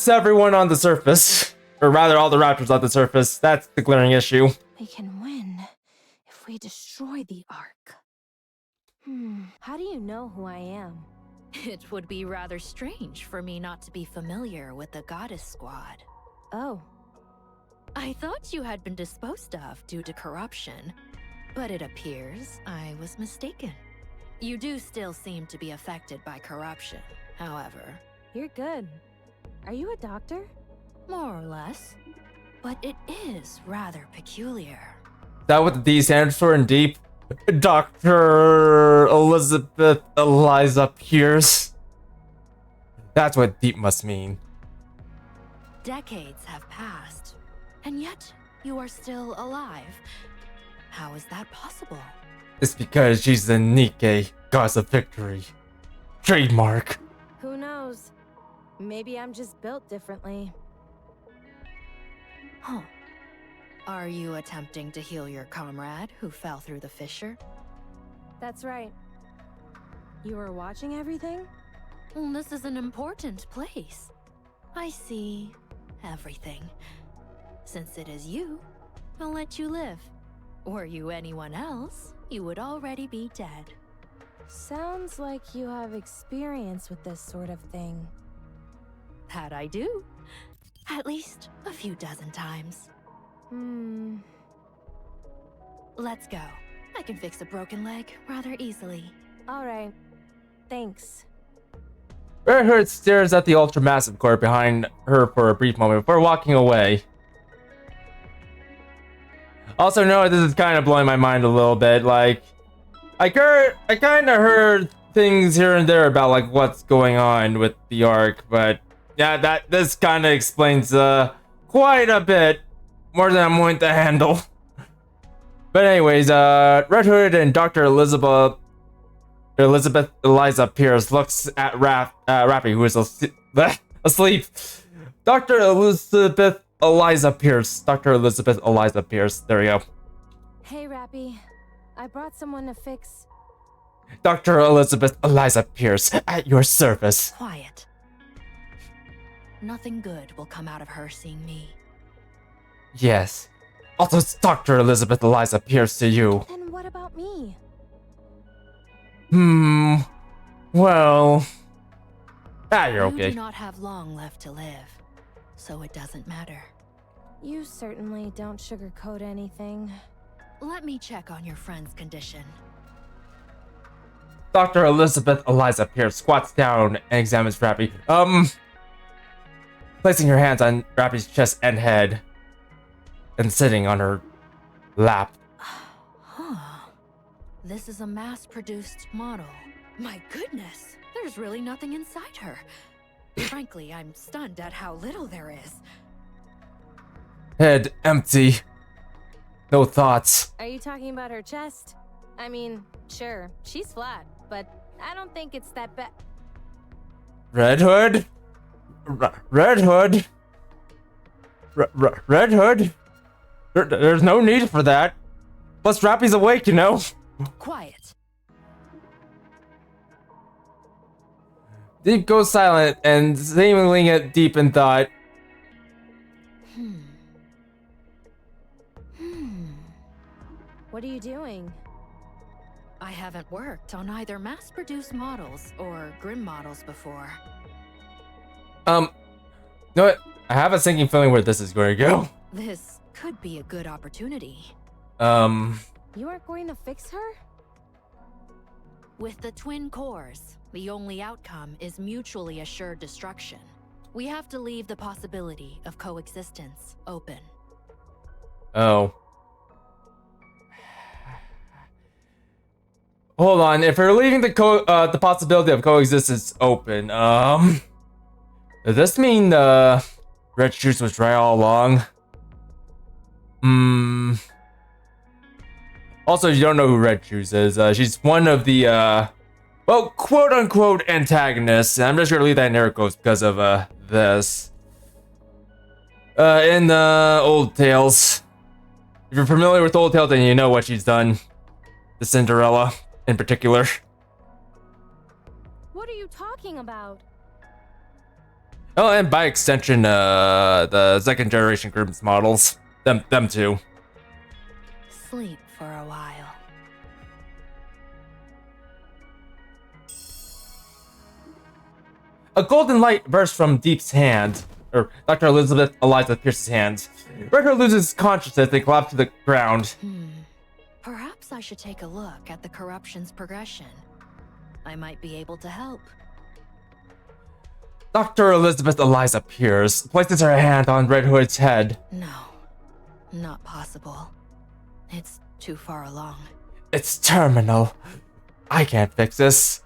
everyone on the surface. Or rather, all the raptors on the surface. That's the glaring issue. We can win if we destroy the Ark. How do you know who I am? It would be rather strange for me not to be familiar with the Goddess Squad. Oh. I thought you had been disposed of due to corruption, but it appears I was mistaken. You do still seem to be affected by corruption, however. You're good. Are you a doctor? More or less. But it is rather peculiar. Is that what the D stands for in deep? Dr. Elizabeth Eliza Pierce. That's what deep must mean. Decades have passed, and yet you are still alive. How is that possible? It's because she's the NIKKE, goddess of victory. Trademark. Who knows? Maybe I'm just built differently. Huh. Are you attempting to heal your comrade who fell through the fissure? That's right. You were watching everything? Well, this is an important place. I see everything. Since it is you, I'll let you live. Were you anyone else, you would already be dead. Sounds like you have experience with this sort of thing. That I do. At least a few dozen times. Let's go. I can fix a broken leg rather easily. Alright. Thanks. Red Hood stares at the ultra-massive core behind her for a brief moment before walking away. Also, no, this is kind of blowing my mind a little bit. Like, I kind of heard things here and there about like what's going on with the Ark, but yeah, this kind of explains quite a bit more than I'm willing to handle. But anyways, Red Hood and Dr. Elizabeth Eliza Pierce looks at Rapi, who is asleep. Dr. Elizabeth Eliza Pierce. Dr. Elizabeth Eliza Pierce. There we go. Hey, Rapi. I brought someone to fix... Dr. Elizabeth Eliza Pierce, at your service. Quiet. Nothing good will come out of her seeing me. Yes. Also, it's Dr. Elizabeth Eliza Pierce to you. Then what about me? Well... you're You okay. do not have long left to live, so it doesn't matter. You certainly don't sugarcoat anything. Let me check on your friend's condition. Dr. Elizabeth Eliza Pierce squats down and examines Rapi. Placing her hands on Rapi's chest and head, and sitting on her lap. Huh. This is a mass-produced model. My goodness, there's really nothing inside her. Frankly, I'm stunned at how little there is. Head empty. No thoughts. Are you talking about her chest? I mean, sure, she's flat, but I don't think it's that bad. Red Hood? Red Hood? Red Hood? There's no need for that. Plus, Rapi's awake, you know? Quiet. Deep goes silent and seemingly deep in thought. What are you doing? I haven't worked on either mass-produced models or Grim models before. You know what? I have a sinking feeling where this is going to go. This could be a good opportunity. You aren't going to fix her? With the twin cores, the only outcome is mutually assured destruction. We have to leave the possibility of coexistence open. Oh. Hold on, if we're leaving the possibility of coexistence open, does this mean, Red Shoes was right all along. Also, you don't know who Red Shoes is. She's one of the, well, quote-unquote antagonists. And I'm just gonna leave that in air quotes because of, this. In the old tales. If you're familiar with old tales, then you know what she's done. The Cinderella, in particular. What are you talking about? Oh, and by extension, the second generation Grimm's models. Them too. Sleep for a while. A golden light bursts from Deep's hand, or Dr. Elizabeth Eliza Pierce's hand. Redhair loses consciousness and collapses to the ground. Perhaps I should take a look at the corruption's progression. I might be able to help. Dr. Elizabeth Eliza Pierce places her hand on Red Hood's head. No, not possible. It's too far along. It's terminal. I can't fix this.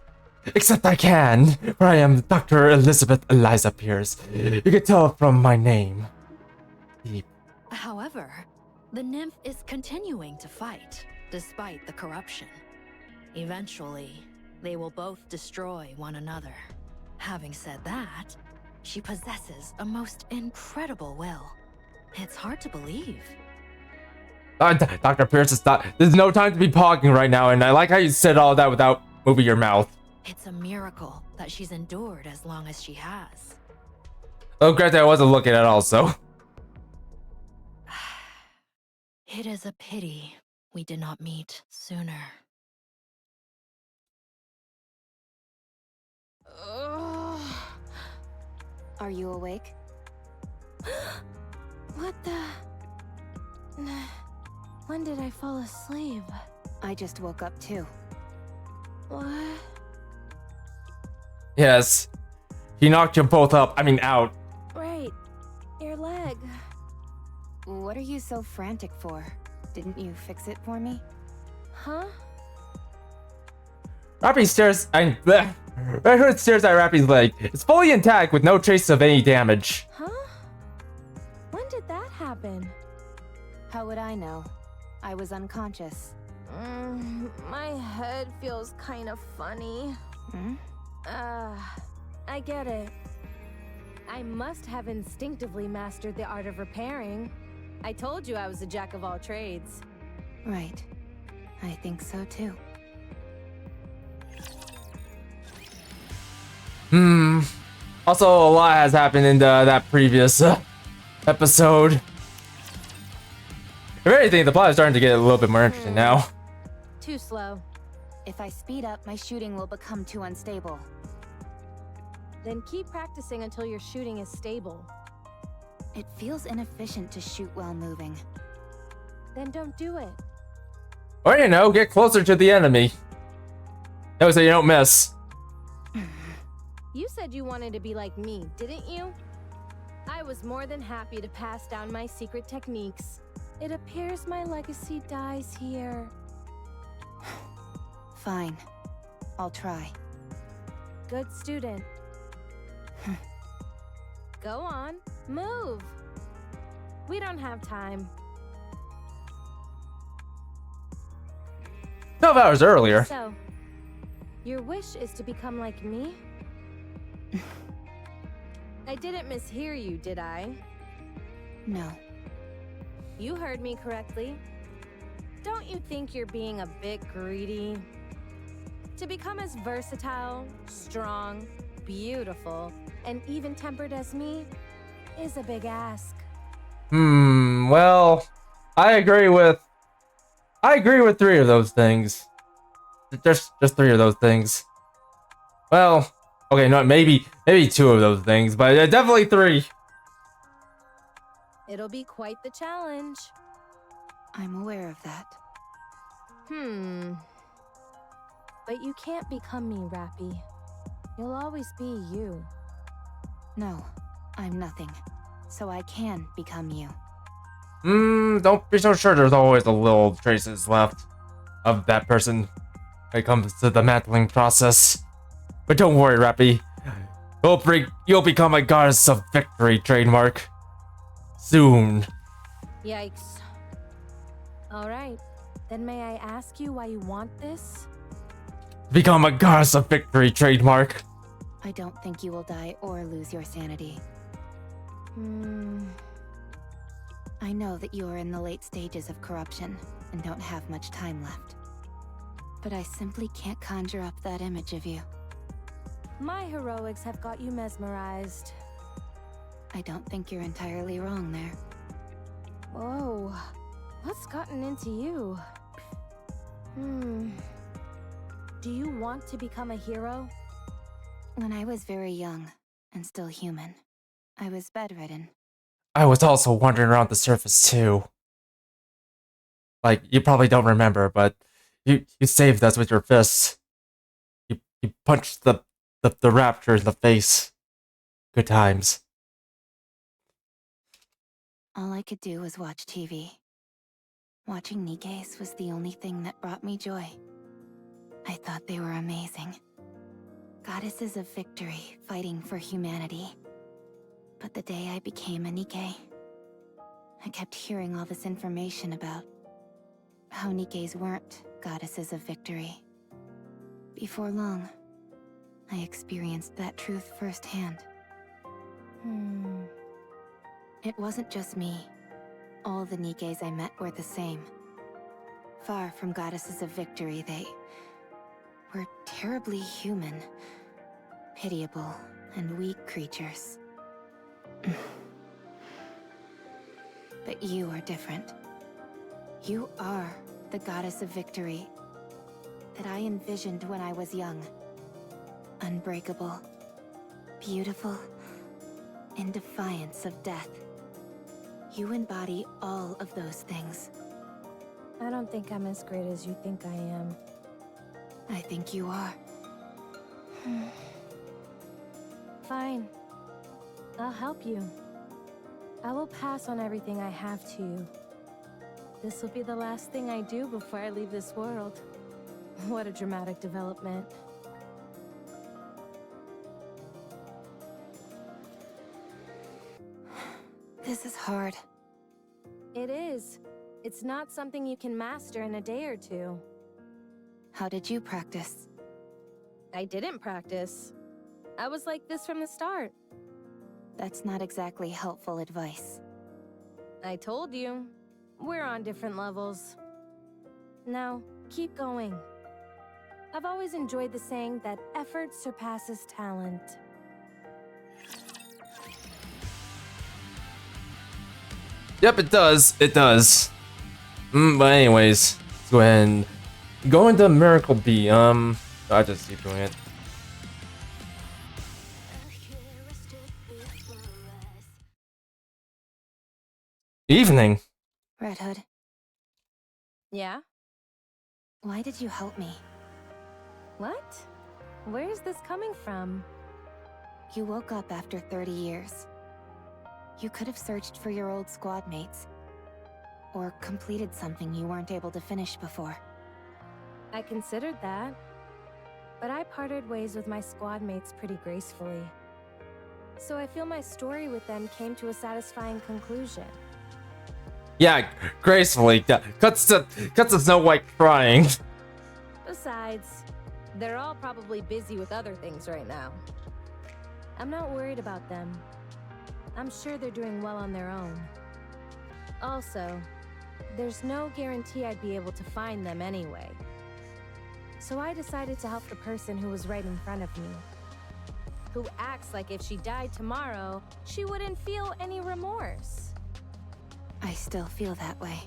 Except I can, for I am Dr. Elizabeth Eliza Pierce. You can tell from my name. Deep. However, the nymph is continuing to fight, despite the corruption. Eventually, they will both destroy one another. Having said that, she possesses a most incredible will. It's hard to believe. Dr. Pierce, is not, there's no time to be talking right now, and I like how you said all that without moving your mouth. It's a miracle that she's endured as long as she has. Oh, granted, I wasn't looking at all, so. It is a pity we did not meet sooner. Are you awake? What the? When did I fall asleep? I just woke up too. What? Yes. He knocked you both up, out. Right. Your leg. What are you so frantic for? Didn't you fix it for me? Huh? Rapi stares, Red Hood stares at Rapi's leg. It's fully intact with no trace of any damage. Huh? When did that happen? How would I know? I was unconscious. My head feels kind of funny. Hmm? I get it. I must have instinctively mastered the art of repairing. I told you I was a jack of all trades. Right. I think so too. Also, a lot has happened in that previous episode. If anything, the plot is starting to get a little bit more interesting now. Too slow. If I speed up, my shooting will become too unstable. Then keep practicing until your shooting is stable. It feels inefficient to shoot while moving. Then don't do it. Or, get closer to the enemy. No, so you don't miss. You said you wanted to be like me, didn't you? I was more than happy to pass down my secret techniques. It appears my legacy dies here. Fine. I'll try. Good student. Go on, move. We don't have time. 12 hours earlier. So, your wish is to become like me? I didn't mishear you, did I? No. You heard me correctly. Don't you think you're being a bit greedy? To become as versatile, strong, beautiful, and even-tempered as me is a big ask. Well, I agree with 3 of those things. Just 3 of those things. Well, okay, no, maybe 2 of those things, but definitely 3. It'll be quite the challenge. I'm aware of that. But you can't become me, Rapi. You'll always be you. No, I'm nothing. So I can become you. Don't be so sure, there's always a little traces left of that person when it comes to the mantling process. But don't worry, Rapi. You'll become a goddess of victory trademark. soon. Yikes. Alright, then may I ask you why you want this? Become a goddess of victory trademark. I don't think you will die or lose your sanity. I know that you are in the late stages of corruption and don't have much time left. But I simply can't conjure up that image of you. My heroics have got you mesmerized. I don't think you're entirely wrong there. Whoa, what's gotten into you? Do you want to become a hero? When I was very young and still human, I was bedridden. I was also wandering around the surface too. Like, you probably don't remember, but you saved us with your fists. You punched the raptor in the face. Good times. All I could do was watch TV. Watching NIKKE's was the only thing that brought me joy. I thought they were amazing. Goddesses of victory, fighting for humanity. But the day I became a NIKKE, I kept hearing all this information about how NIKKE's weren't goddesses of victory. Before long, I experienced that truth firsthand. It wasn't just me. All the NIKKE's I met were the same. Far from goddesses of victory, they were terribly human, pitiable, and weak creatures. But you are different. You are the goddess of victory that I envisioned when I was young. Unbreakable, beautiful, in defiance of death. You embody all of those things. I don't think I'm as great as you think I am. I think you are. Fine. I'll help you. I will pass on everything I have to you. This will be the last thing I do before I leave this world. What a dramatic development. This is hard. It is. It's not something you can master in a day or two. How did you practice? I didn't practice. I was like this from the start. That's not exactly helpful advice. I told you. We're on different levels. Now, keep going. I've always enjoyed the saying that effort surpasses talent. Yep, it does. It does. But anyways, let's go ahead and go into Miracle B. I just keep doing it. Evening. Red Hood, Yeah? why did you help me? What? Where is this coming from? You woke up after 30 years. You could have searched for your old squad mates. Or completed something you weren't able to finish before. I considered that. But I parted ways with my squad mates pretty gracefully. So I feel my story with them came to a satisfying conclusion. Yeah, gracefully. Cuts to Snow White crying. Besides, they're all probably busy with other things right now. I'm not worried about them. I'm sure they're doing well on their own. Also, there's no guarantee I'd be able to find them anyway. So I decided to help the person who was right in front of me. Who acts like if she died tomorrow, she wouldn't feel any remorse. I still feel that way.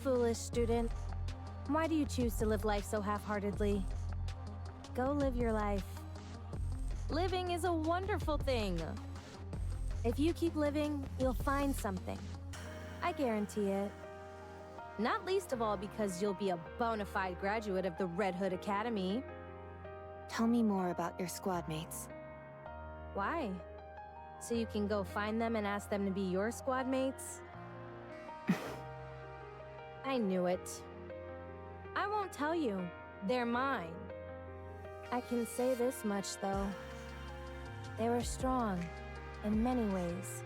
Foolish student. Why do you choose to live life so half-heartedly? Go live your life. Living is a wonderful thing. If you keep living, you'll find something. I guarantee it. Not least of all because you'll be a bona fide graduate of the Red Hood Academy. Tell me more about your squad mates. Why? So you can go find them and ask them to be your squad mates? I knew it. I won't tell you. They're mine. I can say this much, though. They were strong, in many ways.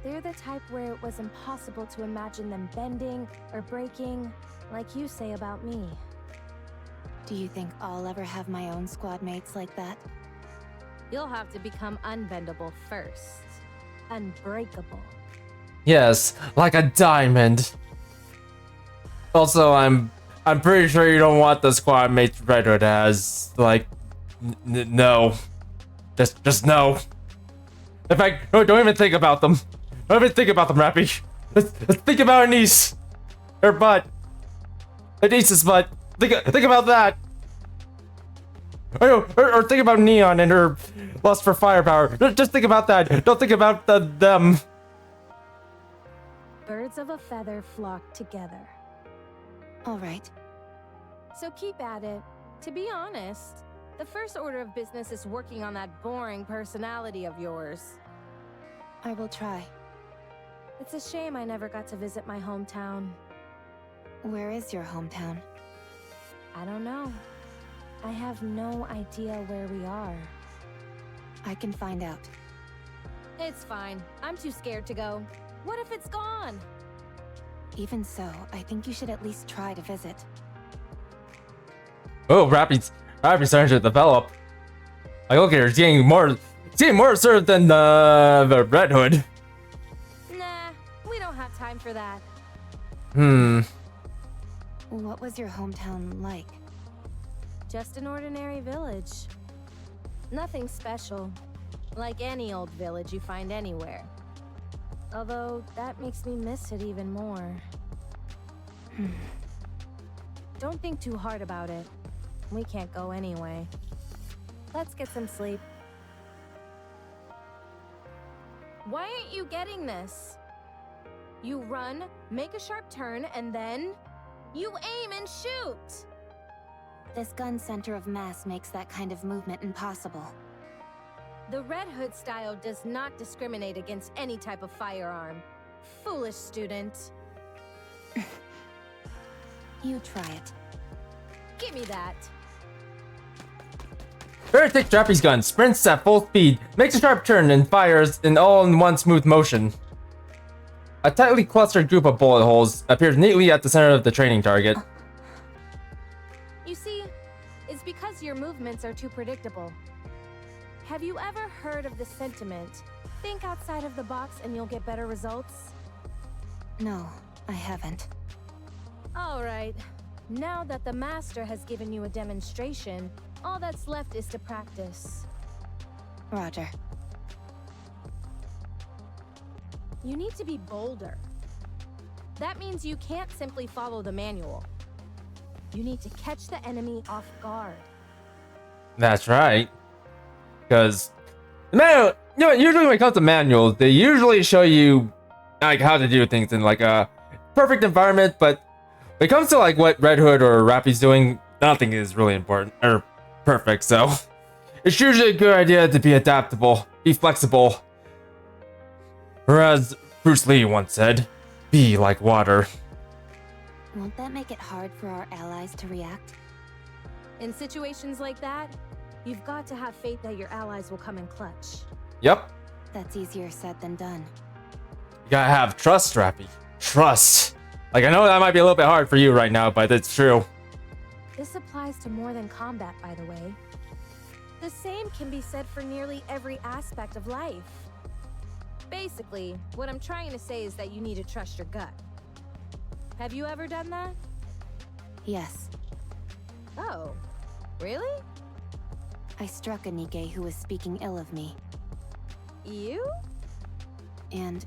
They're the type where it was impossible to imagine them bending or breaking, like you say about me. Do you think I'll ever have my own squad mates like that? You'll have to become unbendable first. Unbreakable. Yes, like a diamond. Also, I'm pretty sure you don't want the squad mates Red Hood has. Like, no. Just no. In fact, no, don't even think about them. Don't even think about them, Rapi. Let's think about Anise. Her butt. Anise's butt. Think about that. Or think about Neon and her lust for firepower. Just think about that. Don't think about them. Birds of a feather flock together. All right. So keep at it. To be honest, the first order of business is working on that boring personality of yours. I will try. It's a shame I never got to visit my hometown. Where is your hometown? I don't know. I have no idea where we are. I can find out. It's fine. I'm too scared to go. What if it's gone? Even so, I think you should at least try to visit. Oh, Rapi's starting to develop. Like, look at her, getting more assertive than the Red Hood. Nah, we don't have time for that. What was your hometown like? Just an ordinary village. Nothing special. Like any old village you find anywhere. Although, that makes me miss it even more. Don't think too hard about it. We can't go anyway. Let's get some sleep. Why aren't you getting this? You run, make a sharp turn, and then... you aim and shoot! This gun center of mass makes that kind of movement impossible. The Red Hood style does not discriminate against any type of firearm. Foolish student. You try it. Give me that. Barry takes Rapi's gun, sprints at full speed, makes a sharp turn, and fires all in one smooth motion. A tightly clustered group of bullet holes appears neatly at the center of the training target. You see, it's because your movements are too predictable. Have you ever heard of the sentiment, think outside of the box and you'll get better results? No, I haven't. All right. Now that the master has given you a demonstration, all that's left is to practice. Roger. You need to be bolder. That means you can't simply follow the manual. You need to catch the enemy off guard. That's right. Because manual, usually when it comes to manuals, they usually show you like how to do things in like a perfect environment, but when it comes to like what Red Hood or Rapi's doing, nothing is really important or perfect. So it's usually a good idea to be adaptable, be flexible. Whereas Bruce Lee once said, "Be like water." Won't that make it hard for our allies to react? In situations like that, you've got to have faith that your allies will come in clutch. Yep. That's easier said than done. You gotta have trust, Rapi. Trust. Like, I know that might be a little bit hard for you right now, but it's true. This applies to more than combat, by the way. The same can be said for nearly every aspect of life. Basically, what I'm trying to say is that you need to trust your gut. Have you ever done that? Yes. Oh, really? I struck a NIKKE who was speaking ill of me. You? And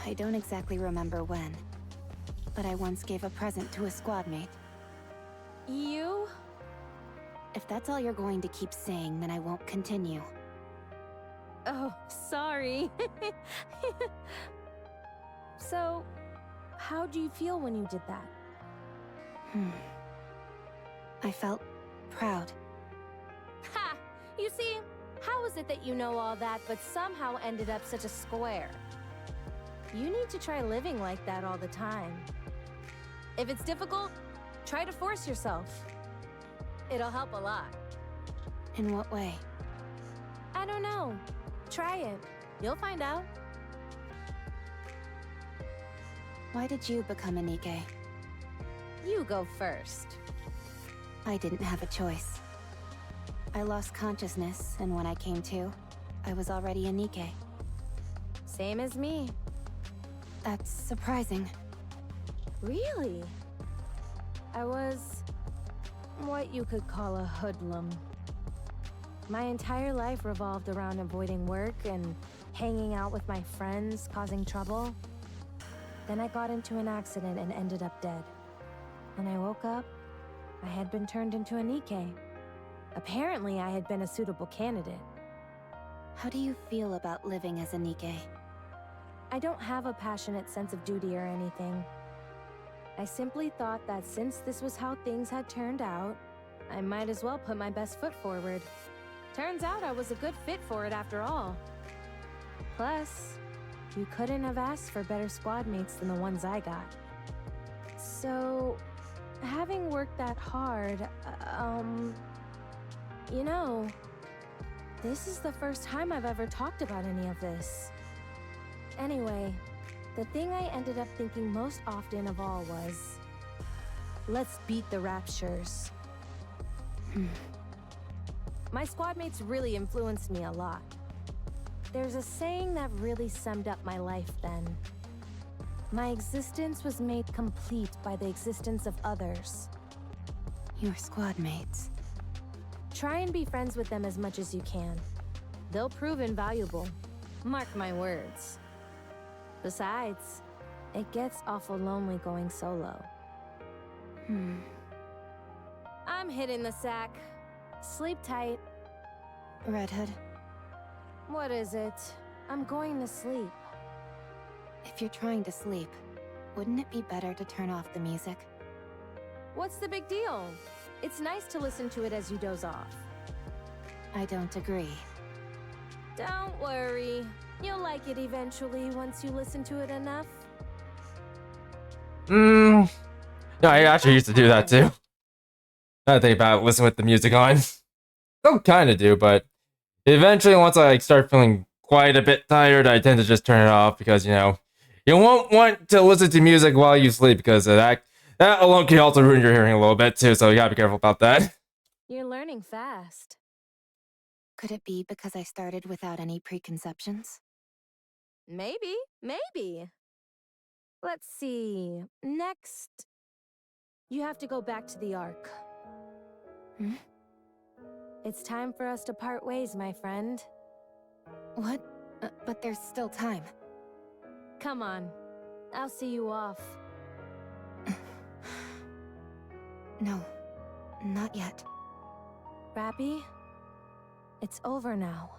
I don't exactly remember when, but I once gave a present to a squad mate. You? If that's all you're going to keep saying, then I won't continue. Oh, sorry. So, how do you feel when you did that? I felt proud. Ha! You see, how is it that you know all that but somehow ended up such a square? You need to try living like that all the time. If it's difficult, try to force yourself. It'll help a lot. In what way? I don't know. Try it. You'll find out. Why did you become a NIKKE? You go first. I didn't have a choice. I lost consciousness, and when I came to, I was already a NIKKE. Same as me. That's surprising. Really? I was what you could call a hoodlum. My entire life revolved around avoiding work and hanging out with my friends, causing trouble. Then I got into an accident and ended up dead. When I woke up, I had been turned into a NIKKE. Apparently, I had been a suitable candidate. How do you feel about living as a NIKKE? I don't have a passionate sense of duty or anything. I simply thought that since this was how things had turned out, I might as well put my best foot forward. Turns out I was a good fit for it after all. Plus, you couldn't have asked for better squad mates than the ones I got. So, having worked that hard, you know, this is the first time I've ever talked about any of this. Anyway, the thing I ended up thinking most often of all was, let's beat the Raptures. My squad mates really influenced me a lot. There's a saying that really summed up my life then. My existence was made complete by the existence of others. Your squad mates. Try and be friends with them as much as you can. They'll prove invaluable. Mark my words. Besides, it gets awful lonely going solo. I'm hitting the sack. Sleep tight. Red Hood, What is it? I'm going to sleep. if you're trying to sleep, wouldn't it be better to turn off the music? What's the big deal? It's nice to listen to it as you doze off. I don't agree. Don't worry. You'll like it eventually once you listen to it enough. No, I actually used to do that too. I think about listening with the music on. Still kind of do, but eventually, once I start feeling quite a bit tired, I tend to just turn it off because you won't want to listen to music while you sleep because that alone can also ruin your hearing a little bit too. So you gotta be careful about that. You're learning fast. Could it be because I started without any preconceptions? Maybe. Let's see. Next, you have to go back to the Ark. It's time for us to part ways, my friend. What? But there's still time. Come on. I'll see you off. No, not yet. Rapi, it's over now.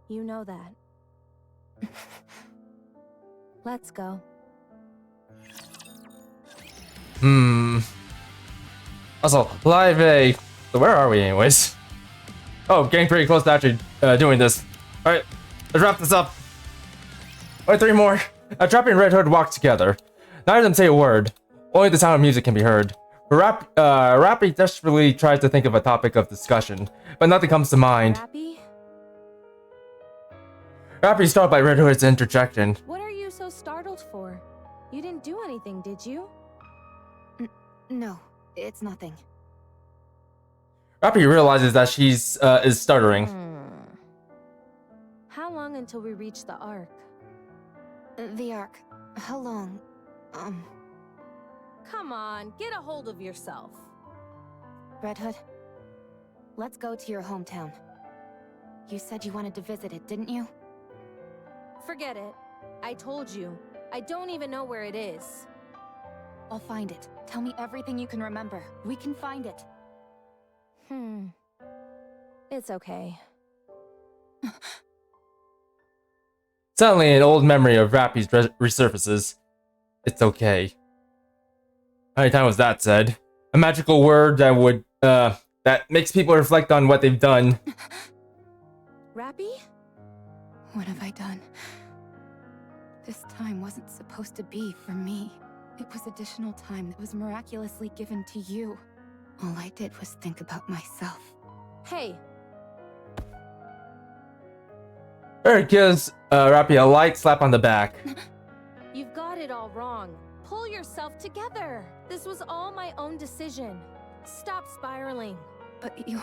You know that. Let's go. Also, live A. So where are we, anyways? Oh, getting pretty close to actually doing this. All right, let's wrap this up. Only 3 more. Trappy and Red Hood walk together. Neither of them say a word. Only the sound of music can be heard. Rapi desperately tries to think of a topic of discussion, but nothing comes to mind. Rapi? Rapi is startled by Red Hood's interjection. What are you so startled for? You didn't do anything, did you? No, it's nothing. Rapi realizes that she's is stuttering. How long until we reach the Ark? The Ark. How long? Come on, get a hold of yourself. Red Hood, let's go to your hometown. You said you wanted to visit it, didn't you? Forget it. I told you. I don't even know where it is. I'll find it. Tell me everything you can remember. We can find it. It's okay. Suddenly, an old memory of Rapi's resurfaces. It's okay. How many times was that said? A magical word that would, that makes people reflect on what they've done. Rapi? What have I done? This time wasn't supposed to be for me. It was additional time that was miraculously given to you. All I did was think about myself. Hey. Eric gives Rapi a light slap on the back. You've got it all wrong. Pull yourself together. This was all my own decision. Stop spiraling. But you're...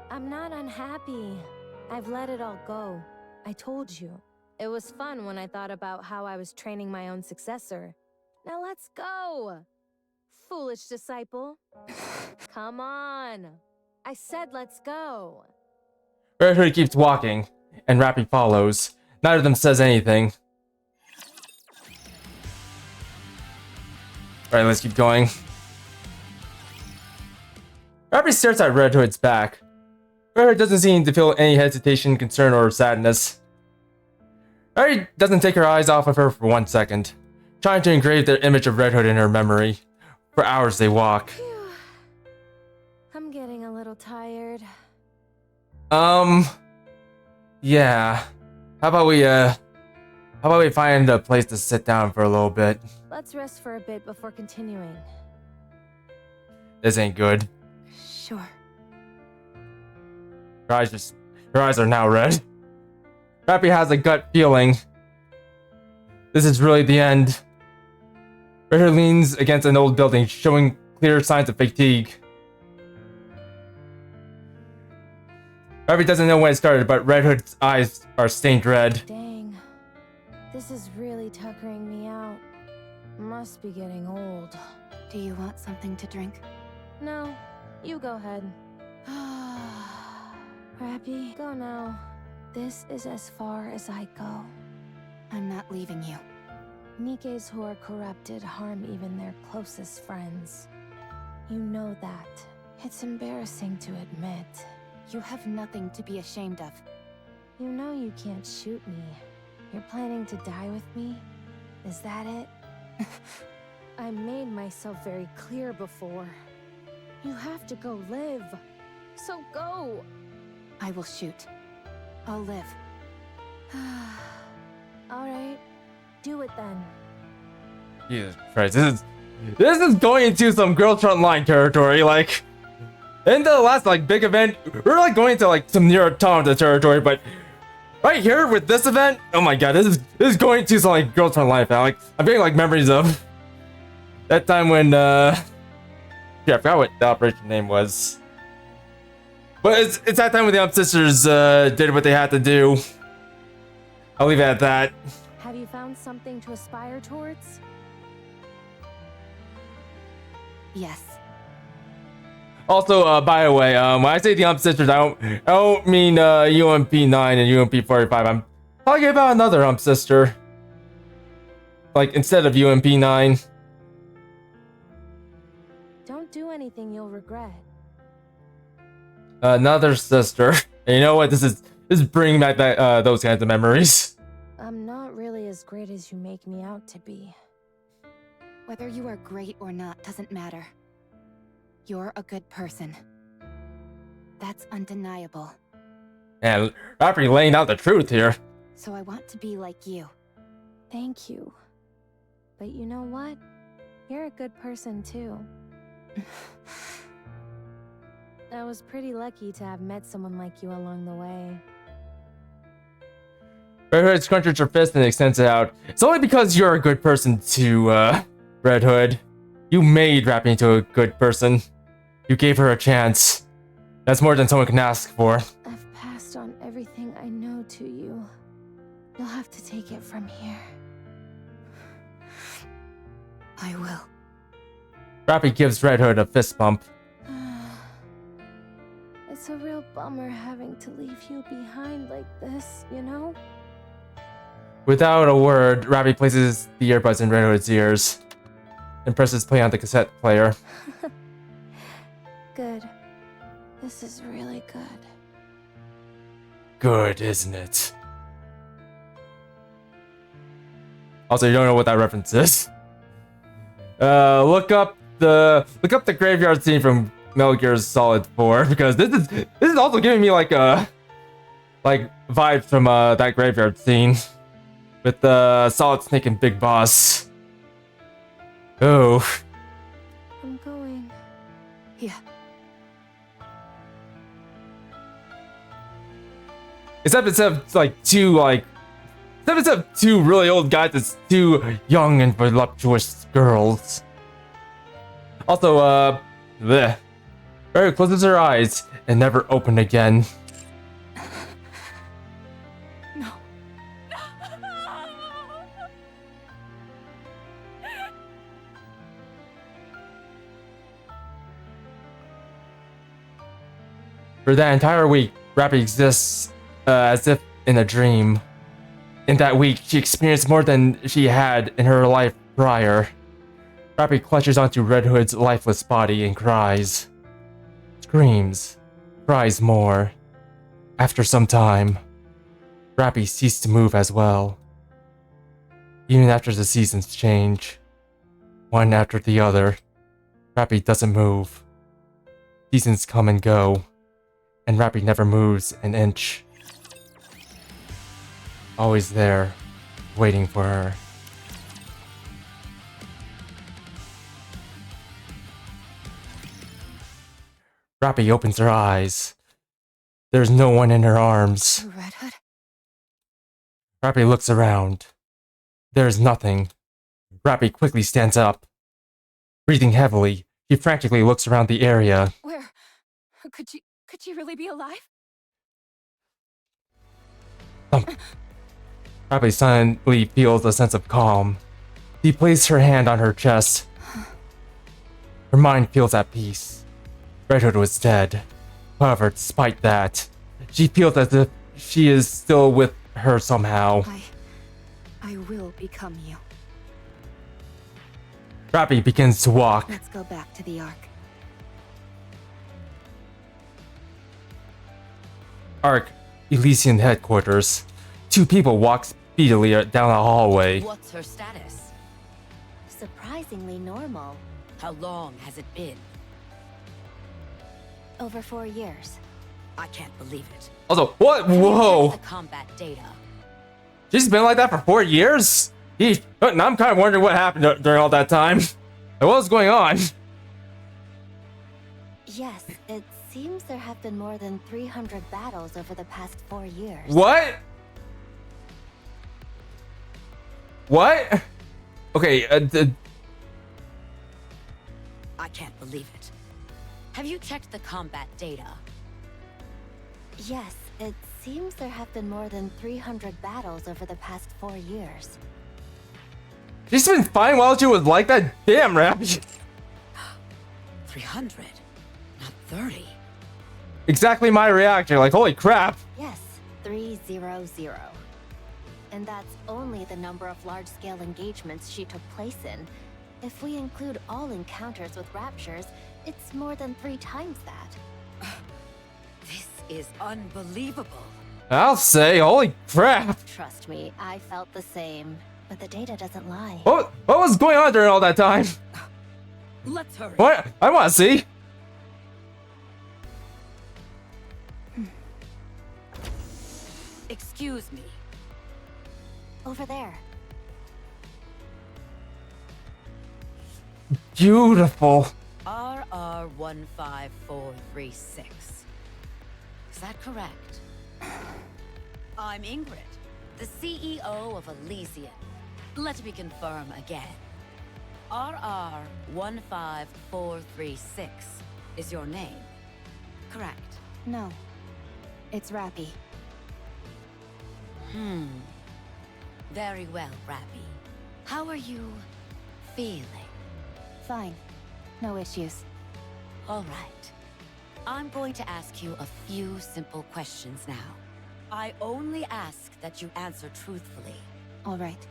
I'm not unhappy. I've let it all go. I told you. It was fun when I thought about how I was training my own successor. Now let's go! Foolish disciple. Come on. I said let's go. Red Hood keeps walking, and Rapi follows. Neither of them says anything. Alright, let's keep going. Rapi stares at Red Hood's back. Red Hood doesn't seem to feel any hesitation, concern, or sadness. Rapi doesn't take her eyes off of her for 1 second, trying to engrave the image of Red Hood in her memory. For hours they walk. Phew. I'm getting a little tired. Yeah. How about we find a place to sit down for a little bit? Let's rest for a bit before continuing. This ain't good. Sure. Her eyes are now red. Rapi has a gut feeling. This is really the end. Red Hood leans against an old building, showing clear signs of fatigue. Rapi doesn't know when it started, but Red Hood's eyes are stained red. Dang. This is really tuckering me out. Must be getting old. Do you want something to drink? No, you go ahead. Rapi, go now. This is as far as I go. I'm not leaving you. NIKKEs who are corrupted harm even their closest friends. You know that. It's embarrassing to admit. You have nothing to be ashamed of. You know you can't shoot me. You're planning to die with me? Is that it? I made myself very clear before. You have to go live. So go! I will shoot. I'll live. Alright. Do it then. Jesus Christ, this is going into some Girls Frontline territory, like... In the last, like, big event, we're, like, going to, like, some near automata territory, but... Right here, with this event, oh my god, this is going to some, like, Girls Frontline, like, I'm getting, like, memories of... That time when, Yeah, I forgot what the operation name was. But it's that time when the sisters, did what they had to do. I'll leave it at that. Have you found something to aspire towards? Yes. Also, by the way, when I say the sisters, I don't mean UMP 9 and UMP 45. I'm talking about another sister. Like instead of UMP 9. Don't do anything you'll regret. Another sister. And you know what? This is bringing back that those kinds of memories. I'm not really as great as you make me out to be. Whether you are great or not doesn't matter. You're a good person. That's undeniable. And Rapi laying out the truth here. So I want to be like you. Thank you. But you know what? You're a good person too. I was pretty lucky to have met someone like you along the way. Red Hood scrunches her fist and extends it out. It's only because you're a good person to, Red Hood. You made Rapi into a good person. You gave her a chance. That's more than someone can ask for. I've passed on everything I know to you. You'll have to take it from here. I will. Rapi gives Red Hood a fist bump. It's a real bummer having to leave you behind like this, you know? Without a word, Rapi places the earbuds in Red Hood's ears and presses play on the cassette player. Good. This is really good. Good, isn't it? Also, you don't know what that reference is. Look up the graveyard scene from Metal Gear Solid 4 because this is also giving me like vibes from that graveyard scene with Solid Snake and Big Boss. Oh. I'm going. Yeah. Except instead of two really old guys, it's two young and voluptuous girls. Also, bleh. Barry closes her eyes and never opened again. No. For that entire week, Rapi exists as if in a dream. In that week, she experienced more than she had in her life prior. Rapi clutches onto Red Hood's lifeless body and cries. Screams. Cries more. After some time, Rapi ceased to move as well. Even after the seasons change, one after the other, Rapi doesn't move. Seasons come and go, and Rapi never moves an inch. Always there, waiting for her. Rapi opens her eyes. There's no one in her arms. Red Hood? Rapi looks around. There's nothing. Rapi quickly stands up. Breathing heavily, she frantically looks around the area. Where? Could she really be alive? Rapi suddenly feels a sense of calm. She places her hand on her chest. Her mind feels at peace. Red Hood was dead. However, despite that, she feels as if she is still with her somehow. I will become you. Rapi begins to walk. Let's go back to the Ark. Ark, Elysian headquarters. Two people walk speedily down a hallway. What's her status? Surprisingly normal. How long has it been? Over 4 years. I can't believe it. Also, what? Have you Whoa! checked the combat data. She's been like that for 4 years? Now I'm kind of wondering what happened during all that time. What was going on? Yes, it seems there have been more than 300 battles over the past 4 years. What? What? Okay, I can't believe it. Have you checked the combat data? Yes, it seems there have been more than 300 battles over the past 4 years. she's been fine while she was like that? Damn, Rapi. 300, not 30. Exactly my reaction, like, holy crap. Yes, 300. And that's only the number of large-scale engagements she took place in. If we include all encounters with raptures, it's more than 3 times that. This is unbelievable. I'll say, holy crap. Trust me, I felt the same. But the data doesn't lie. What was going on during all that time? Let's hurry. What? I want to see. Excuse me. Over there. Beautiful. RR15436. Is that correct? I'm Ingrid, the CEO of Elysian. Let me confirm again. RR15436 is your name, correct? No. It's Rapi. Very well, Rapi. How are you feeling? Fine. No issues. All right. I'm going to ask you a few simple questions now. I only ask that you answer truthfully. All right.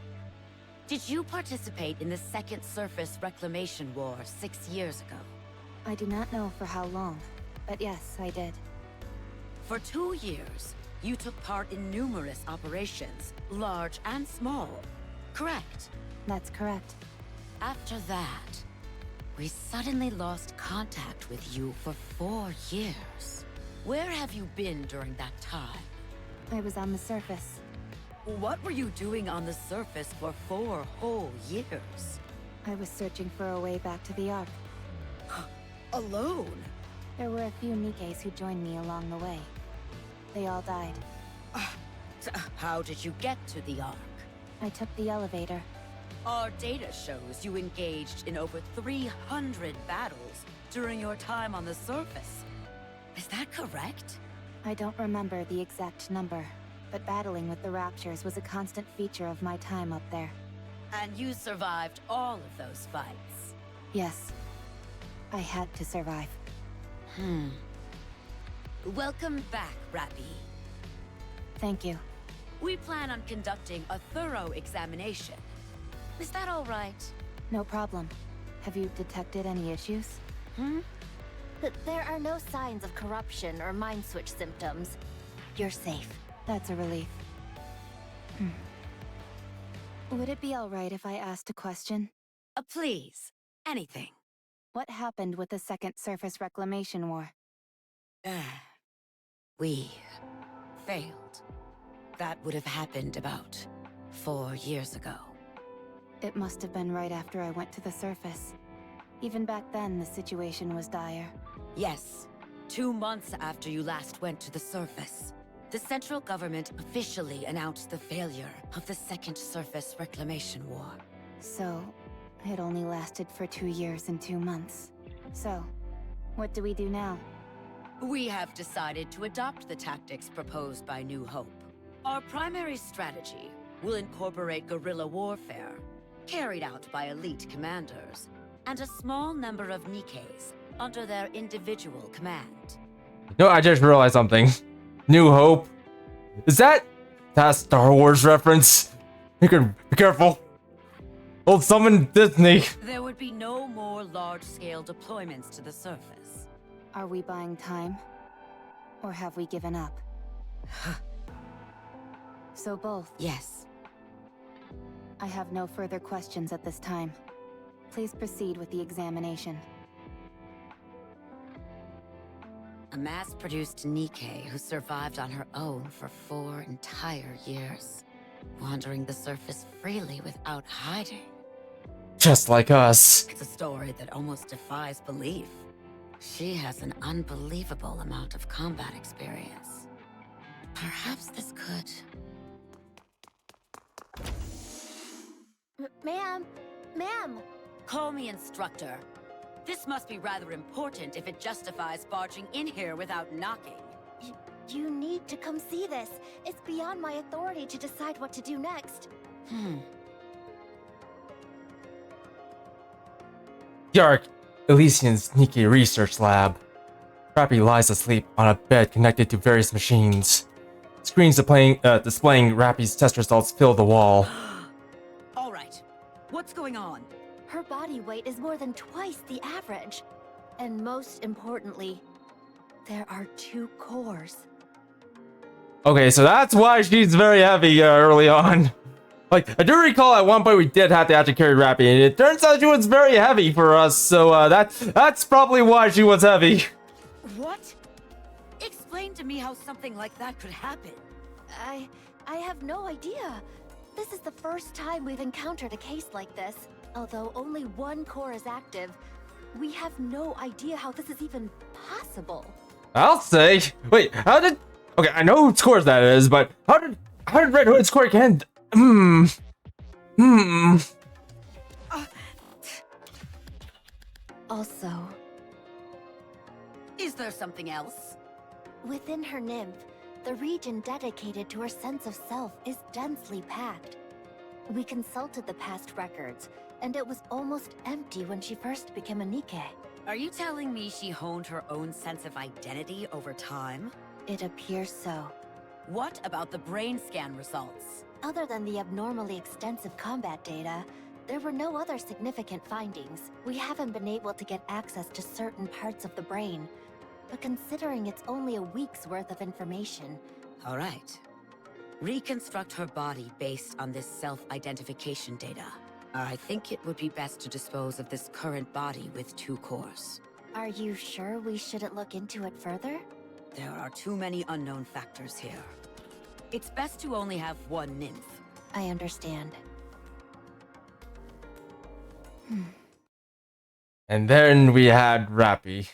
Did you participate in the Second Surface Reclamation War 6 years ago? I do not know for how long, but yes, I did. For 2 years, you took part in numerous operations, large and small, correct? That's correct. After that, we suddenly lost contact with you for 4 years. Where have you been during that time? I was on the surface. What were you doing on the surface for 4 whole years? I was searching for a way back to the Ark. Alone? There were a few NIKKEs who joined me along the way. They all died. How did you get to the Ark? I took the elevator. Our data shows you engaged in over 300 battles during your time on the surface. Is that correct? I don't remember the exact number, but battling with the Raptures was a constant feature of my time up there. And you survived all of those fights? Yes. I had to survive. Welcome back, Rapi. Thank you. We plan on conducting a thorough examination. Is that all right? No problem. Have you detected any issues? There are no signs of corruption or mind switch symptoms. You're safe. That's a relief. Would it be alright if I asked a question? Please. Anything. What happened with the Second Surface Reclamation War? We failed. That would have happened about 4 years ago. It must have been right after I went to the surface. Even back then, the situation was dire. Yes. 2 months after you last went to the surface, the central government officially announced the failure of the Second Surface Reclamation War. So, it only lasted for 2 years and 2 months. So, what do we do now? We have decided to adopt the tactics proposed by New Hope. Our primary strategy will incorporate guerrilla warfare, carried out by elite commanders, and a small number of NIKKEs under their individual command. No, I just realized something. New Hope. Is that Star Wars reference? You could be careful. Old summon Disney. There would be no more large-scale deployments to the surface. Are we buying time? Or have we given up? So both. Yes. I have no further questions at this time. Please proceed with the examination. A mass-produced NIKKE who survived on her own for 4 entire years, wandering the surface freely without hiding. Just like us. It's a story that almost defies belief. She has an unbelievable amount of combat experience. Perhaps this could... Ma'am! Ma'am! Call me instructor. This must be rather important if it justifies barging in here without knocking. You need to come see this. It's beyond my authority to decide what to do next. Yark, Elysian's NIKKE research lab. Rapi lies asleep on a bed connected to various machines. Screens displaying Rapi's test results fill the wall. All right. What's going on? Her body weight is more than twice the average. And most importantly, there are 2 cores. Okay, so that's why she's very heavy early on. Like, I do recall at one point we did have to actually carry Rapi, and it turns out she was very heavy for us, so that's probably why she was heavy. What? Explain to me how something like that could happen. I have no idea. This is the first time we've encountered a case like this. Although only 1 core is active, we have no idea how this is even possible. I'll say. Wait, how did? Okay, I know whose scores that is, but how did Red Hood score again? Also, Is there something else? within her nymph, the region dedicated to her sense of self is densely packed. We consulted the past records, and it was almost empty when she first became a NIKKE. Are you telling me she honed her own sense of identity over time? It appears so. What about the brain scan results? Other than the abnormally extensive combat data, there were no other significant findings. We haven't been able to get access to certain parts of the brain. But considering it's only a week's worth of information... All right. Reconstruct her body based on this self-identification data. I think it would be best to dispose of this current body with 2 cores. Are you sure we shouldn't look into it further? There are too many unknown factors here. It's best to only have 1 nymph. I understand. And then we had Rapi.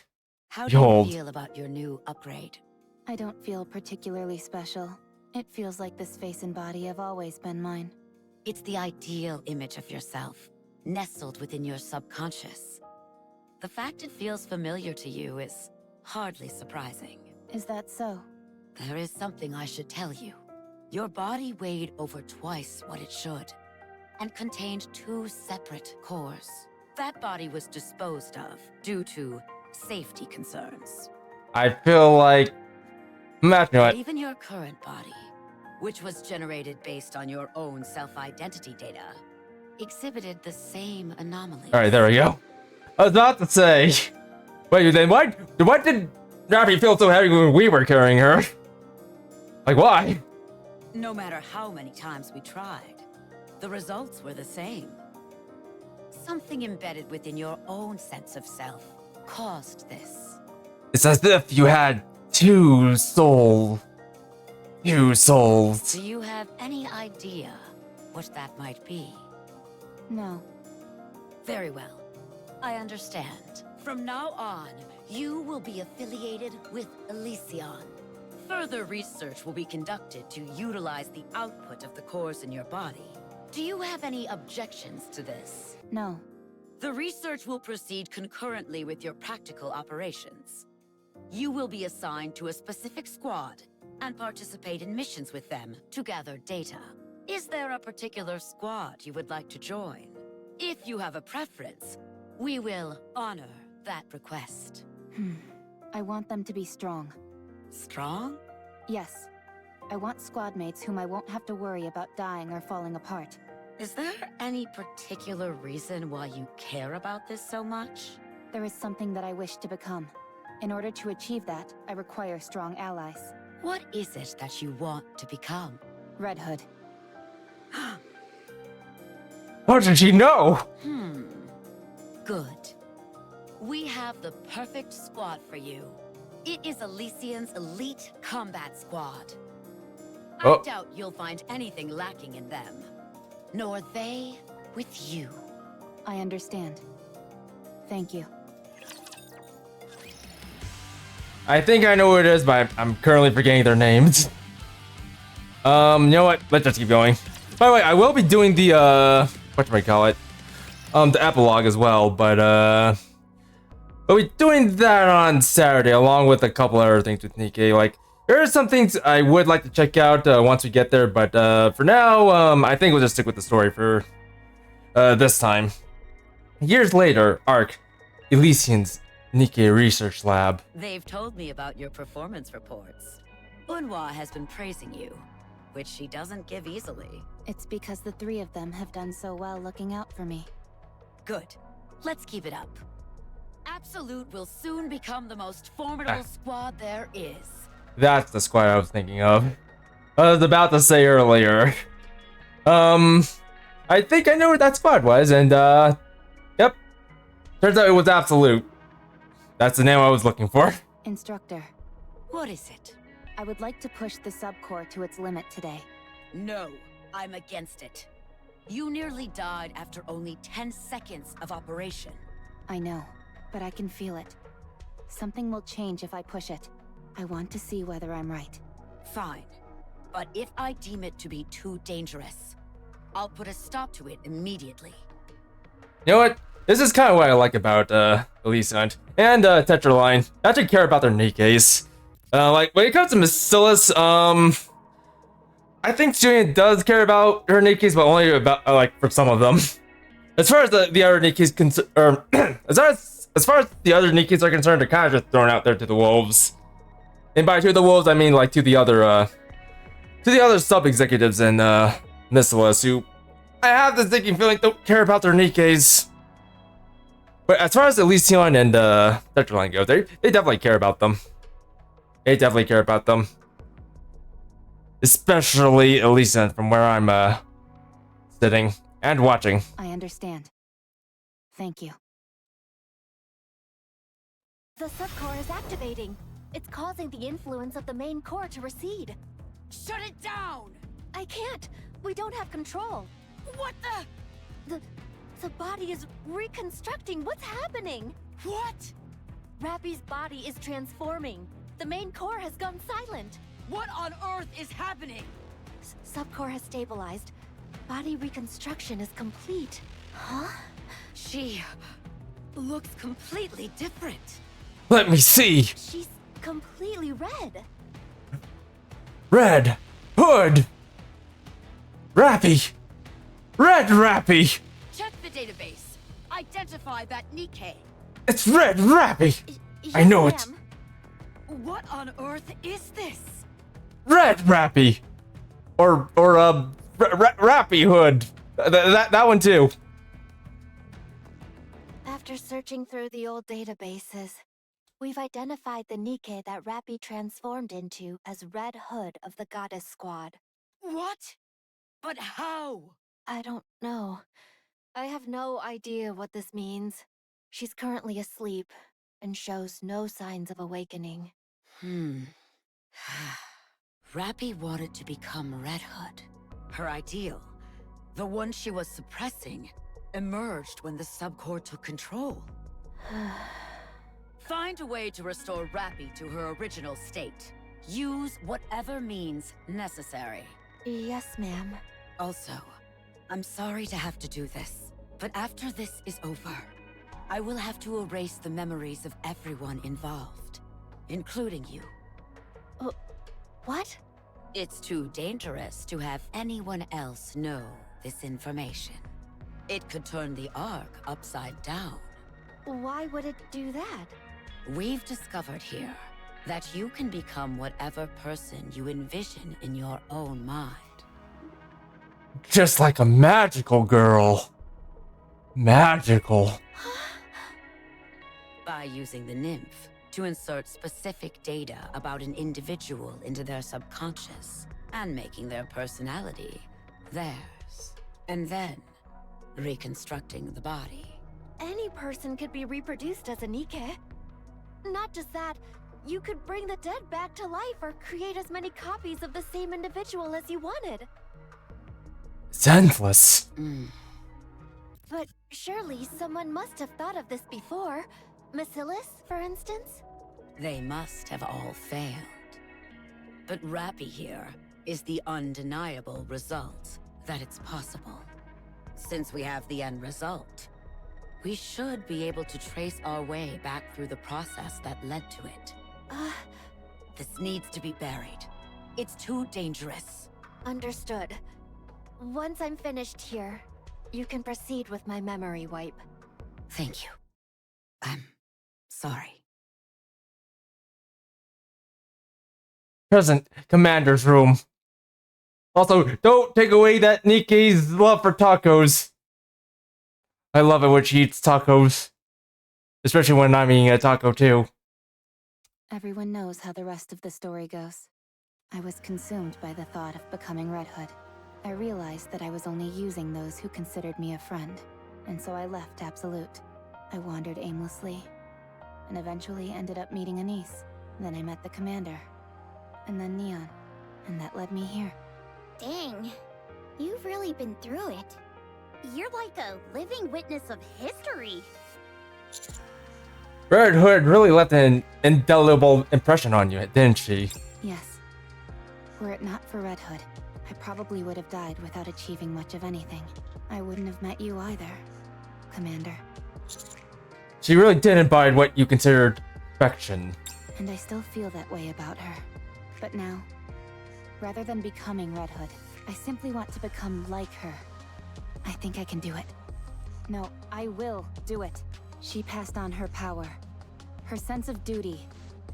How do you Behold. feel about your new upgrade? I don't feel particularly special. It feels like this face and body have always been mine. It's the ideal image of yourself, nestled within your subconscious. The fact it feels familiar to you is hardly surprising. Is that so? There is something I should tell you. Your body weighed over twice what it should, and contained 2 separate cores. That body was disposed of due to safety concerns. I feel like Matt knew it. Even your current body, which was generated based on your own self-identity data, exhibited the same anomalies. All right, there we go. I was about to say, wait, then why did Rapi feel so heavy when we were carrying her? Like, why? No matter how many times we tried, the results were the same. Something embedded within your own sense of self caused this. It's as if you had 2 souls. 2 souls. Do you have any idea what that might be? No. Very well. I understand. From now on, you will be affiliated with Elysion. Further research will be conducted to utilize the output of the cores in your body. Do you have any objections to this? No. The research will proceed concurrently with your practical operations. You will be assigned to a specific squad and participate in missions with them to gather data. Is there a particular squad you would like to join? If you have a preference, we will honor that request. I want them to be strong. Strong? Yes. I want squad mates whom I won't have to worry about dying or falling apart. Is there any particular reason why you care about this so much? There is something that I wish to become. In order to achieve that, I require strong allies. What is it that you want to become? Red Hood. How did she know? Good. We have the perfect squad for you. It is Elysion's elite combat squad. Oh. I doubt you'll find anything lacking in them. Nor they with you. I understand. Thank you. I think I know what it is, but I'm currently forgetting their names. You know what? Let's just keep going. By the way, I will be doing the whatchamacallit? The epilogue as well, but we're doing that on Saturday along with a couple other things with NIKKE. Like, there are some things I would like to check out once we get there, but for now, I think we'll just stick with the story for this time. Years later, Arc, Elysion's NIKKE Research Lab. They've told me about your performance reports. Unhwa has been praising you, which she doesn't give easily. It's because the 3 of them have done so well looking out for me. Good. Let's keep it up. Absolute will soon become the most formidable squad there is. That's the squad I was thinking of. I was about to say earlier. I think I know what that squad was, and yep. Turns out it was Absolute. That's the name I was looking for. Instructor, What is it? I would like to push the subcore to its limit today. No, I'm against it. You nearly died after only 10 seconds of operation. I know, but I can feel it. Something will change if I push it. I want to see whether I'm right. Fine. But if I deem it to be too dangerous, I'll put a stop to it immediately. You know what? This is kind of what I like about Elysion and Tetraline. They actually care about their NIKKEs. Like, when it comes to Bacillus, I think Julian does care about her NIKKEs, but only about for some of them. As far as the other NIKKEs as far as the other NIKKEs are concerned, they're kind of just thrown out there to the wolves. And by to the wolves, I mean like to the other sub executives in Bacillus, who I have this thinking feeling don't care about their NIKKEs. But as far as Elysion and Tetraline go, they definitely care about them. They definitely care about them. Especially Elysion, from where I'm sitting and watching. I understand. Thank you. The subcore is activating. It's causing the influence of the main core to recede. Shut it down! I can't. We don't have control. What the? The body is reconstructing. What's happening? What? Rapi's body is transforming. The main core has gone silent. What on earth is happening? Subcore has stabilized. Body reconstruction is complete. Huh? She looks completely different. Let me see. She's completely red. Red Hood. Rapi. Red Rapi. Check the database. Identify that NIKKE. It's Red Rapi. Yes, I know it. ma'am. What on earth is this? Red Rapi. Or Rapi Hood. That one too. After searching through the old databases, we've identified the NIKKE that Rapi transformed into as Red Hood of the Goddess Squad. What? But how? I don't know. I have no idea what this means. She's currently asleep and shows no signs of awakening. Rapi wanted to become Red Hood. Her ideal, the one she was suppressing, emerged when the subcore took control. Find a way to restore Rapi to her original state. Use whatever means necessary. Yes, ma'am. Also, I'm sorry to have to do this, but after this is over, I will have to erase the memories of everyone involved, including you. What? It's too dangerous to have anyone else know this information. It could turn the Ark upside down. Why would it do that? We've discovered here that you can become whatever person you envision in your own mind. Just like a magical girl. Magical. By using the nymph to insert specific data about an individual into their subconscious and making their personality theirs. And then reconstructing the body. Any person could be reproduced as a NIKKE. Not just that, you could bring the dead back to life or create as many copies of the same individual as you wanted. It's endless. But surely someone must have thought of this before. Bacillus, for instance? They must have all failed. But Rapi here is the undeniable result that it's possible. Since we have the end result, we should be able to trace our way back through the process that led to it. This needs to be buried. It's too dangerous. Understood. Once I'm finished here, you can proceed with my memory wipe. Thank you. I'm sorry. Present commander's room. Also, don't take away that NIKKE's love for tacos. I love it when she eats tacos. Especially when I'm eating a taco too. Everyone knows how the rest of the story goes. I was consumed by the thought of becoming Red Hood. I realized that I was only using those who considered me a friend, and so I left Absolute. I wandered aimlessly, and eventually ended up meeting Anise. Then I met the commander, and then Neon, and that led me here. Dang, you've really been through it. You're like a living witness of history. Red Hood really left an indelible impression on you, didn't she? Yes. Were it not for Red Hood, I probably would have died without achieving much of anything. I wouldn't have met you either, Commander. She really did embody what you considered perfection. And I still feel that way about her. But now, rather than becoming Red Hood, I simply want to become like her. I think I can do it. No, I will do it. She passed on her power, her sense of duty,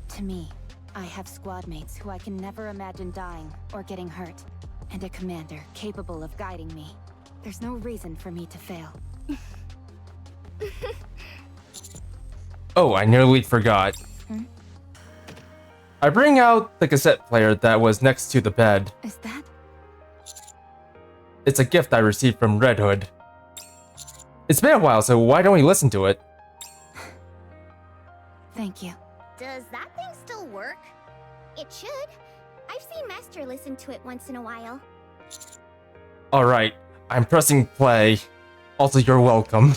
to me. I have squad mates who I can never imagine dying or getting hurt, and a commander capable of guiding me. There's no reason for me to fail. Oh, I nearly forgot. I bring out the cassette player that was next to the bed. Is that? It's a gift I received from Red Hood. It's been a while, so why don't we listen to it? Thank you. Does that thing still work? It should. I've seen Master listen to it once in a while. Alright, I'm pressing play. Also, you're welcome.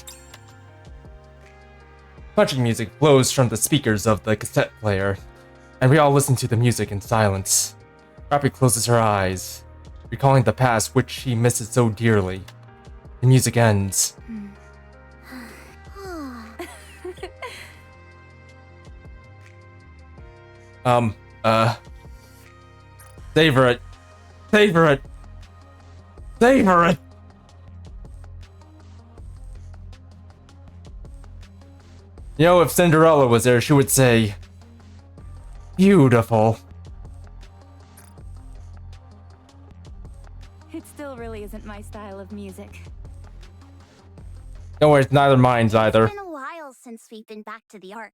Punching music flows from the speakers of the cassette player, and we all listen to the music in silence. Rapi closes her eyes, recalling the past which she misses so dearly. The music ends. Savor it. Savor it. Savor it. You know, if Cinderella was there, she would say, beautiful. It still really isn't my style of music. No worries, neither mine's either. It's been a while since we've been back to the Ark.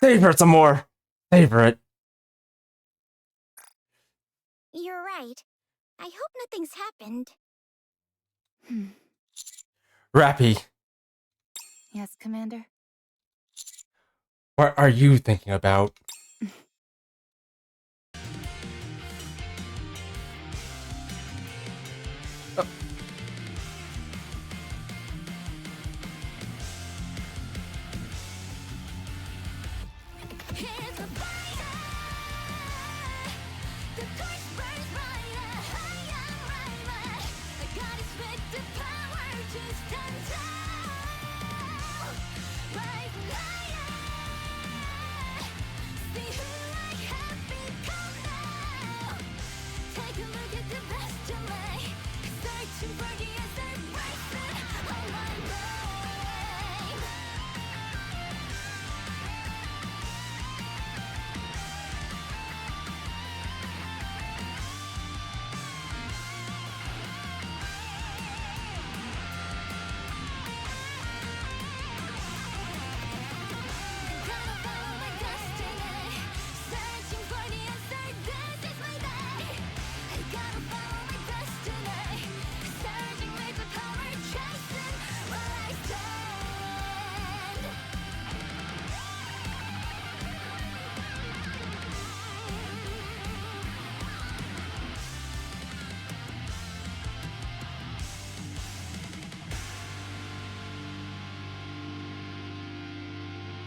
Savor it some more. Savor it. You're right. I hope nothing's happened. Rapi, Yes, Commander? what are you thinking about?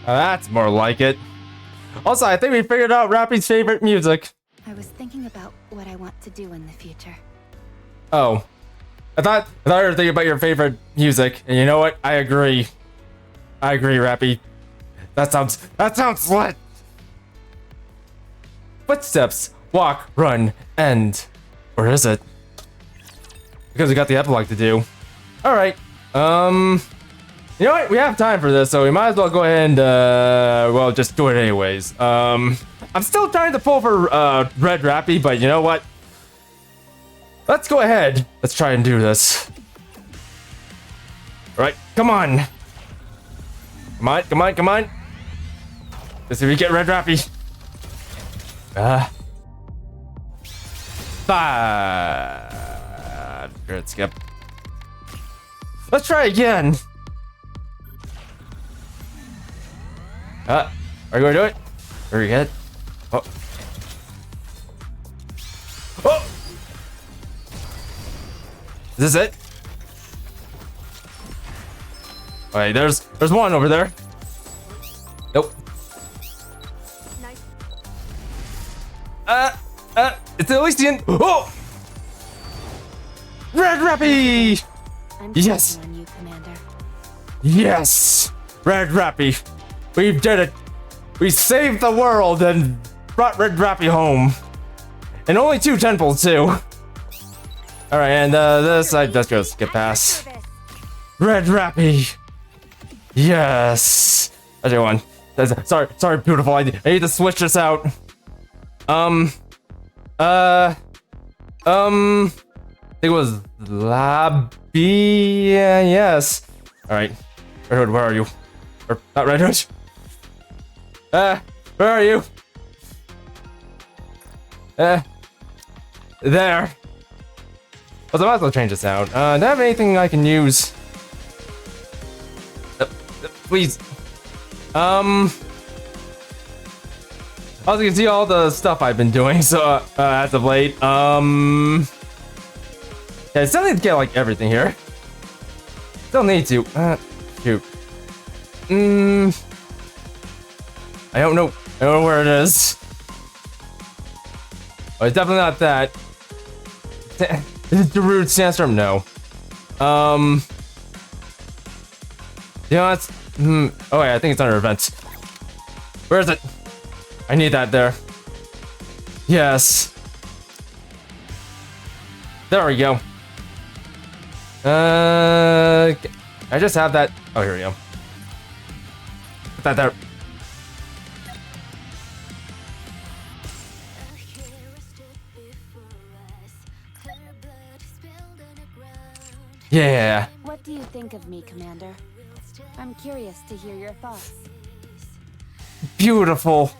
That's more like it. Also, I think we figured out Rapi's favorite music. I was thinking about what I want to do in the future. Oh. I thought you were thinking about your favorite music, and you know what? I agree. I agree, Rapi. That sounds lit. Footsteps, walk, run, end. Or is it? Because we got the epilogue to do. Alright. You know what? We have time for this, so we might as well go ahead and, well, just do it anyways. I'm still trying to pull for, Red Rapi, but you know what? Let's go ahead. Let's try and do this. Alright, come on. Come on, come on, come on. Let's see if we get Red Rapi. 5. Good skip. Let's try again. Are you gonna do it? Very good. Oh. Oh! Is this it? Wait, there's one over there. Nope. Nice. It's at least the end. Oh! Red Rapi! I'm Yes. counting on you, Commander. Yes! Red Rapi. We did it. We saved the world and brought Red Rapi home. And only 2 temples too. Alright, and this I just go skip past. Red Rapi. Yes. Everyone. Sorry, beautiful. I need to switch this out. I think it was Labi. Yes. Alright. Red Hood, where are you? Or not Red Hood. Where are you? There. Well, I might as well change this out. Do I have anything I can use? Please. As you can see, all the stuff I've been doing, so as of late. Yeah, I still need to get like everything here. Still need to. Shoot. I don't know. I don't know where it is. Oh, it's definitely not that. Is it the rude sandstorm? No. You know, that's... Oh, wait, I think it's under events. Where is it? I need that there. Yes. There we go. I just have that. Oh, here we go. Put that there. Yeah. What do you think of me, Commander? I'm curious to hear your thoughts. Beautiful.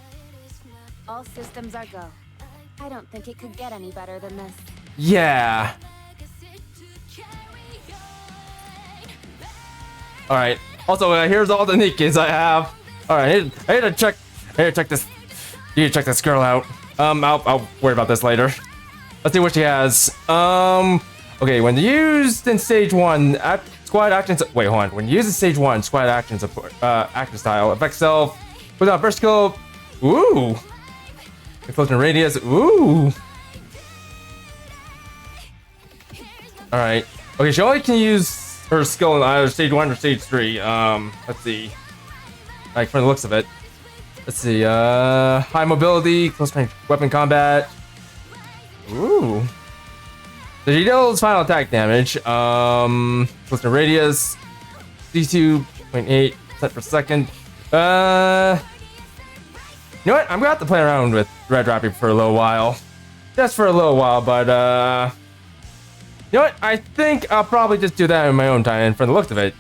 All systems are go. I don't think it could get any better than this. Yeah. All right. Also, here's all the NIKKEs I have. All right, I need to check. I need to check this. You need to check this girl out. I'll worry about this later. Let's see what she has. Okay, when used in stage 1, squad actions. Wait, hold on. When used in stage 1, squad actions support, action style, effect self, put on first skill. Ooh. Explosion radius. Ooh. All right. Okay, she only can use her skill in either stage 1 or stage 3. Let's see. Like from the looks of it. Let's see. High mobility, close range weapon combat. Ooh. So she deals final attack damage. Close to radius. D2.8 per second. You know what? I'm gonna have to play around with Red Rapi for a little while. Just for a little while, but you know what? I think I'll probably just do that in my own time, and from the looks of it,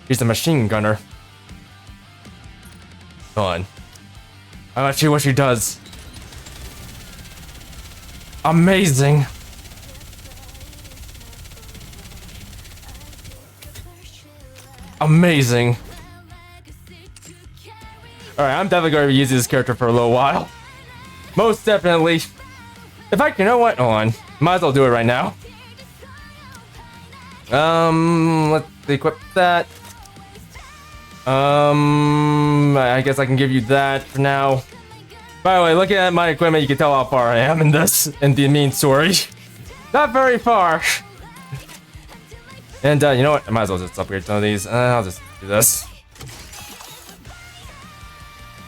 she's a machine gunner. Hold on. Let's see what she does. Amazing. Amazing. Alright, I'm definitely going to be using this character for a little while. Most definitely. In fact, you know what? Hold on. Might as well do it right now. Let's equip that. I guess I can give you that for now. By the way, looking at my equipment, you can tell how far I am in this, in the main story. Not very far. And you know what? I might as well just upgrade some of these. I'll just do this.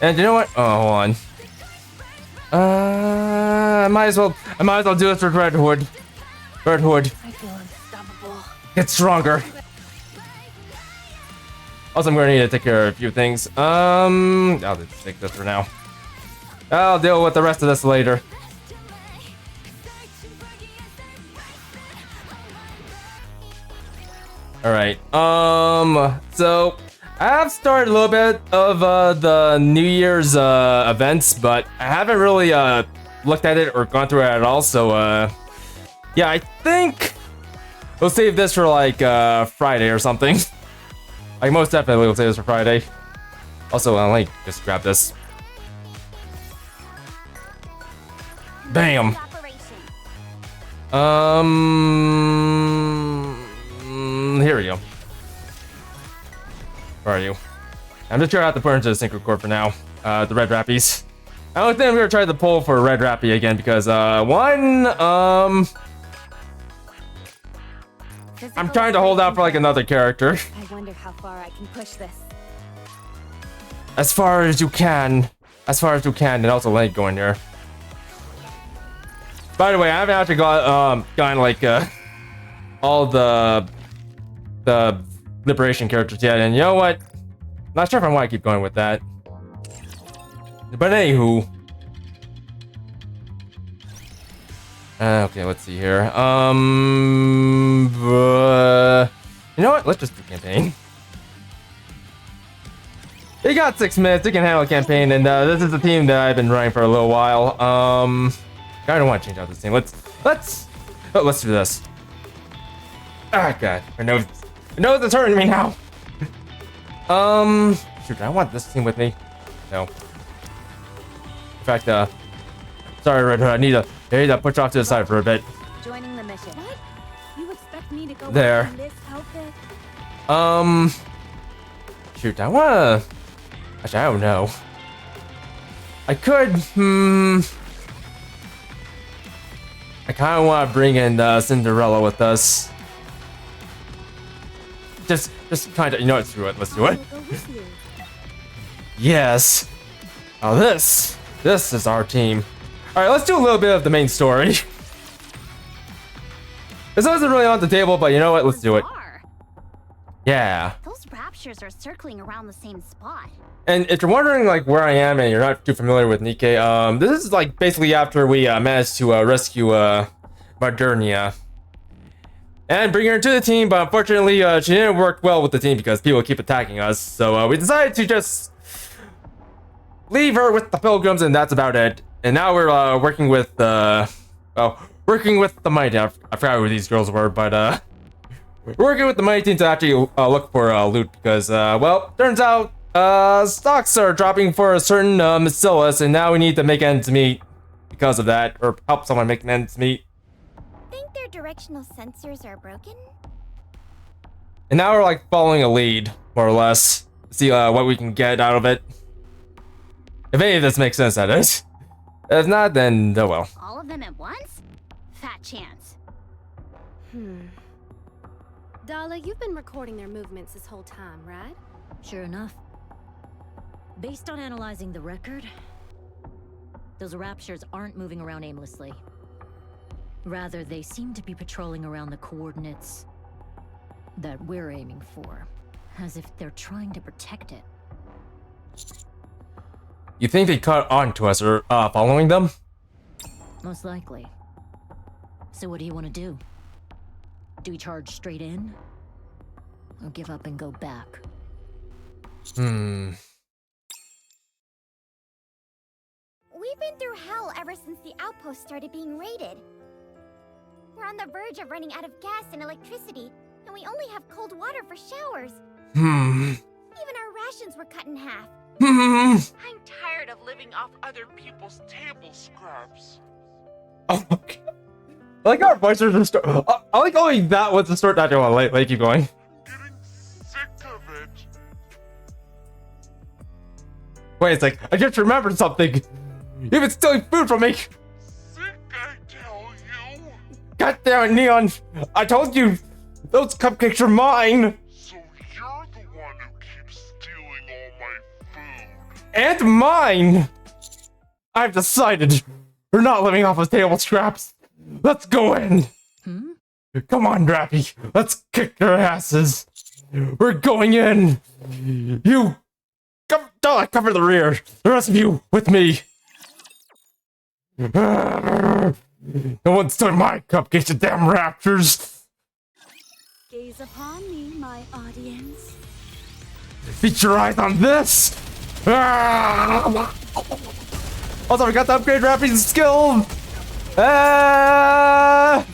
And you know what? Oh, hold on. I might as well do this for Red Hood. Red Hood. I feel unstoppable. Get stronger. Also, I'm gonna need to take care of a few things. I'll just take this for now. I'll deal with the rest of this later. Alright, so I have started a little bit of the New Year's events, but I haven't really looked at it or gone through it at all, so yeah, I think we'll save this for like Friday or something. Like most definitely we'll save this for Friday. Also, let me just grab this. Bam! Here we go. Where are you? I'm just trying to put into the synchro core for now. The red Rappies. I don't think I'm gonna try the pull for red Rapi again because one, I'm trying to hold out for like another character. I wonder how far I can push this. As far as you can. As far as you can, and also let go in there. By the way, I haven't actually gotten like all the liberation characters yet, and you know what? Not sure if I want to keep going with that. But anywho. Okay, let's see here. You know what? Let's just do campaign. They got 6 minutes. They can handle a campaign, and this is the team that I've been running for a little while. I don't want to change out this team. Let's do this. Ah, God, my nose is hurting me now. Shoot, I want this team with me. No. In fact, sorry, Red Hood. I need to push off to the side for a bit. Joining the mission. What? You expect me to go There. out in this outfit? Shoot, I wanna. Actually, I don't know. I could. I kind of want to bring in Cinderella with us. Just kind of, you know, let's do it. Let's do it. Yes. Now this is our team. All right, let's do a little bit of the main story. This wasn't really on the table, but you know what? Let's do it. Bizarre. Yeah. Those raptures are circling around the same spot. And if you're wondering like where I am and you're not too familiar with NIKKE, this is like basically after we managed to rescue Modernia and bring her to the team, but unfortunately she didn't work well with the team because people keep attacking us. So we decided to just leave her with the pilgrims, and that's about it. And now we're working with working with the mighty. I forgot who these girls were, but we're working with the mighty team to actually look for loot because well, turns out stocks are dropping for a certain Bacillus, and now we need to make ends meet because of that, or help someone make ends meet. Think their directional sensors are broken? And now we're like following a lead, more or less. See what we can get out of it. If any of this makes sense, that is. If not, then oh well. All of them at once? Fat chance. Dala, you've been recording their movements this whole time, right? Sure enough. Based on analyzing the record, those raptures aren't moving around aimlessly. Rather, they seem to be patrolling around the coordinates that we're aiming for, as if they're trying to protect it. You think they caught on to us or following them? Most likely. So what do you want to do? Do we charge straight in? Or give up and go back? We've been through hell ever since the outpost started being raided. We're on the verge of running out of gas and electricity, and we only have cold water for showers. Even our rations were cut in half. I'm tired of living off other people's table scraps. Oh my god. I like our voices are start. I like only that was the start. That one. Like, keep going. I'm getting sick of it. Wait, it's like I just remembered something. You've been stealing food from me. Sick, I tell you. God damn it, Neon! I told you, those cupcakes are mine. So you're the one who keeps stealing all my food. And mine. I've decided we're not living off of table scraps. Let's go in. Come on, Rapi. Let's kick their asses. We're going in. You cover the rear. The rest of you with me. No one's took my cupcakes, you damn raptors. Gaze upon me, my audience. Feast your eyes on this. Also, we got to upgrade Rapi's skill. I'm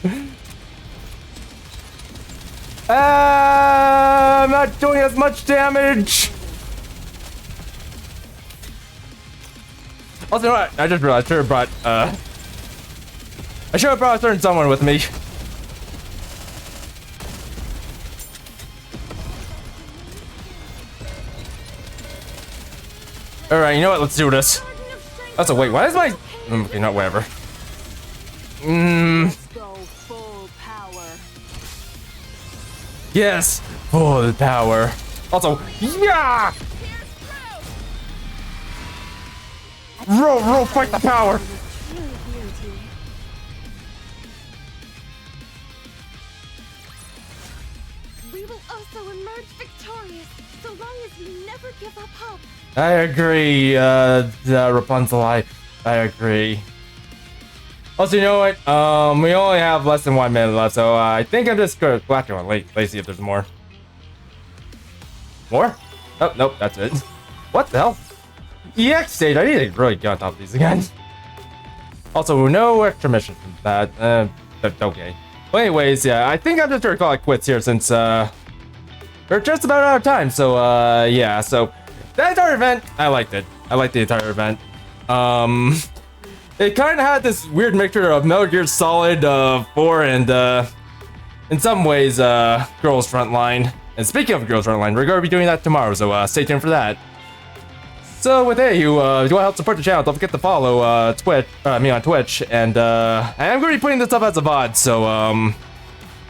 not doing as much damage. Also, you know what? I just realized I should have brought a certain someone with me. Alright, you know what? Let's do this. That's a wait. Why is my... Okay, not whatever. Let's go full power. Yes, full power. Also, yeah! Roll, fight the power! We will also emerge victorious, so long as we never give up hope. I agree, Rapunzel, I agree. Also, you know what? We only have less than 1 minute left, so I think I'm just gonna go after one. Let's see if there's more. More? Oh, nope, that's it. What the hell? EX stage, I need to really get on top of these again. Also, no extra mission from that. Okay. Well, anyways, yeah, I think I'm just gonna call it quits here since, we're just about out of time. So, yeah, so that entire event, I liked it. I liked the entire event. It kind of had this weird mixture of Metal Gear Solid 4 and, in some ways, Girls Frontline. And speaking of Girls Frontline, we're going to be doing that tomorrow, so stay tuned for that. So with that, you want to help support the channel, don't forget to follow me on Twitch, and I am going to be putting this up as a VOD, so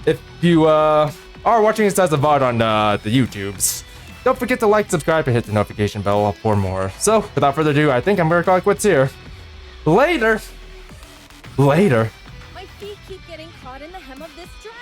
if you are watching this as a VOD on the YouTubes, don't forget to like, subscribe, and hit the notification bell for more. So without further ado, I think I'm going to call it quits here. Later! Later. My feet keep getting caught in the hem of this dress.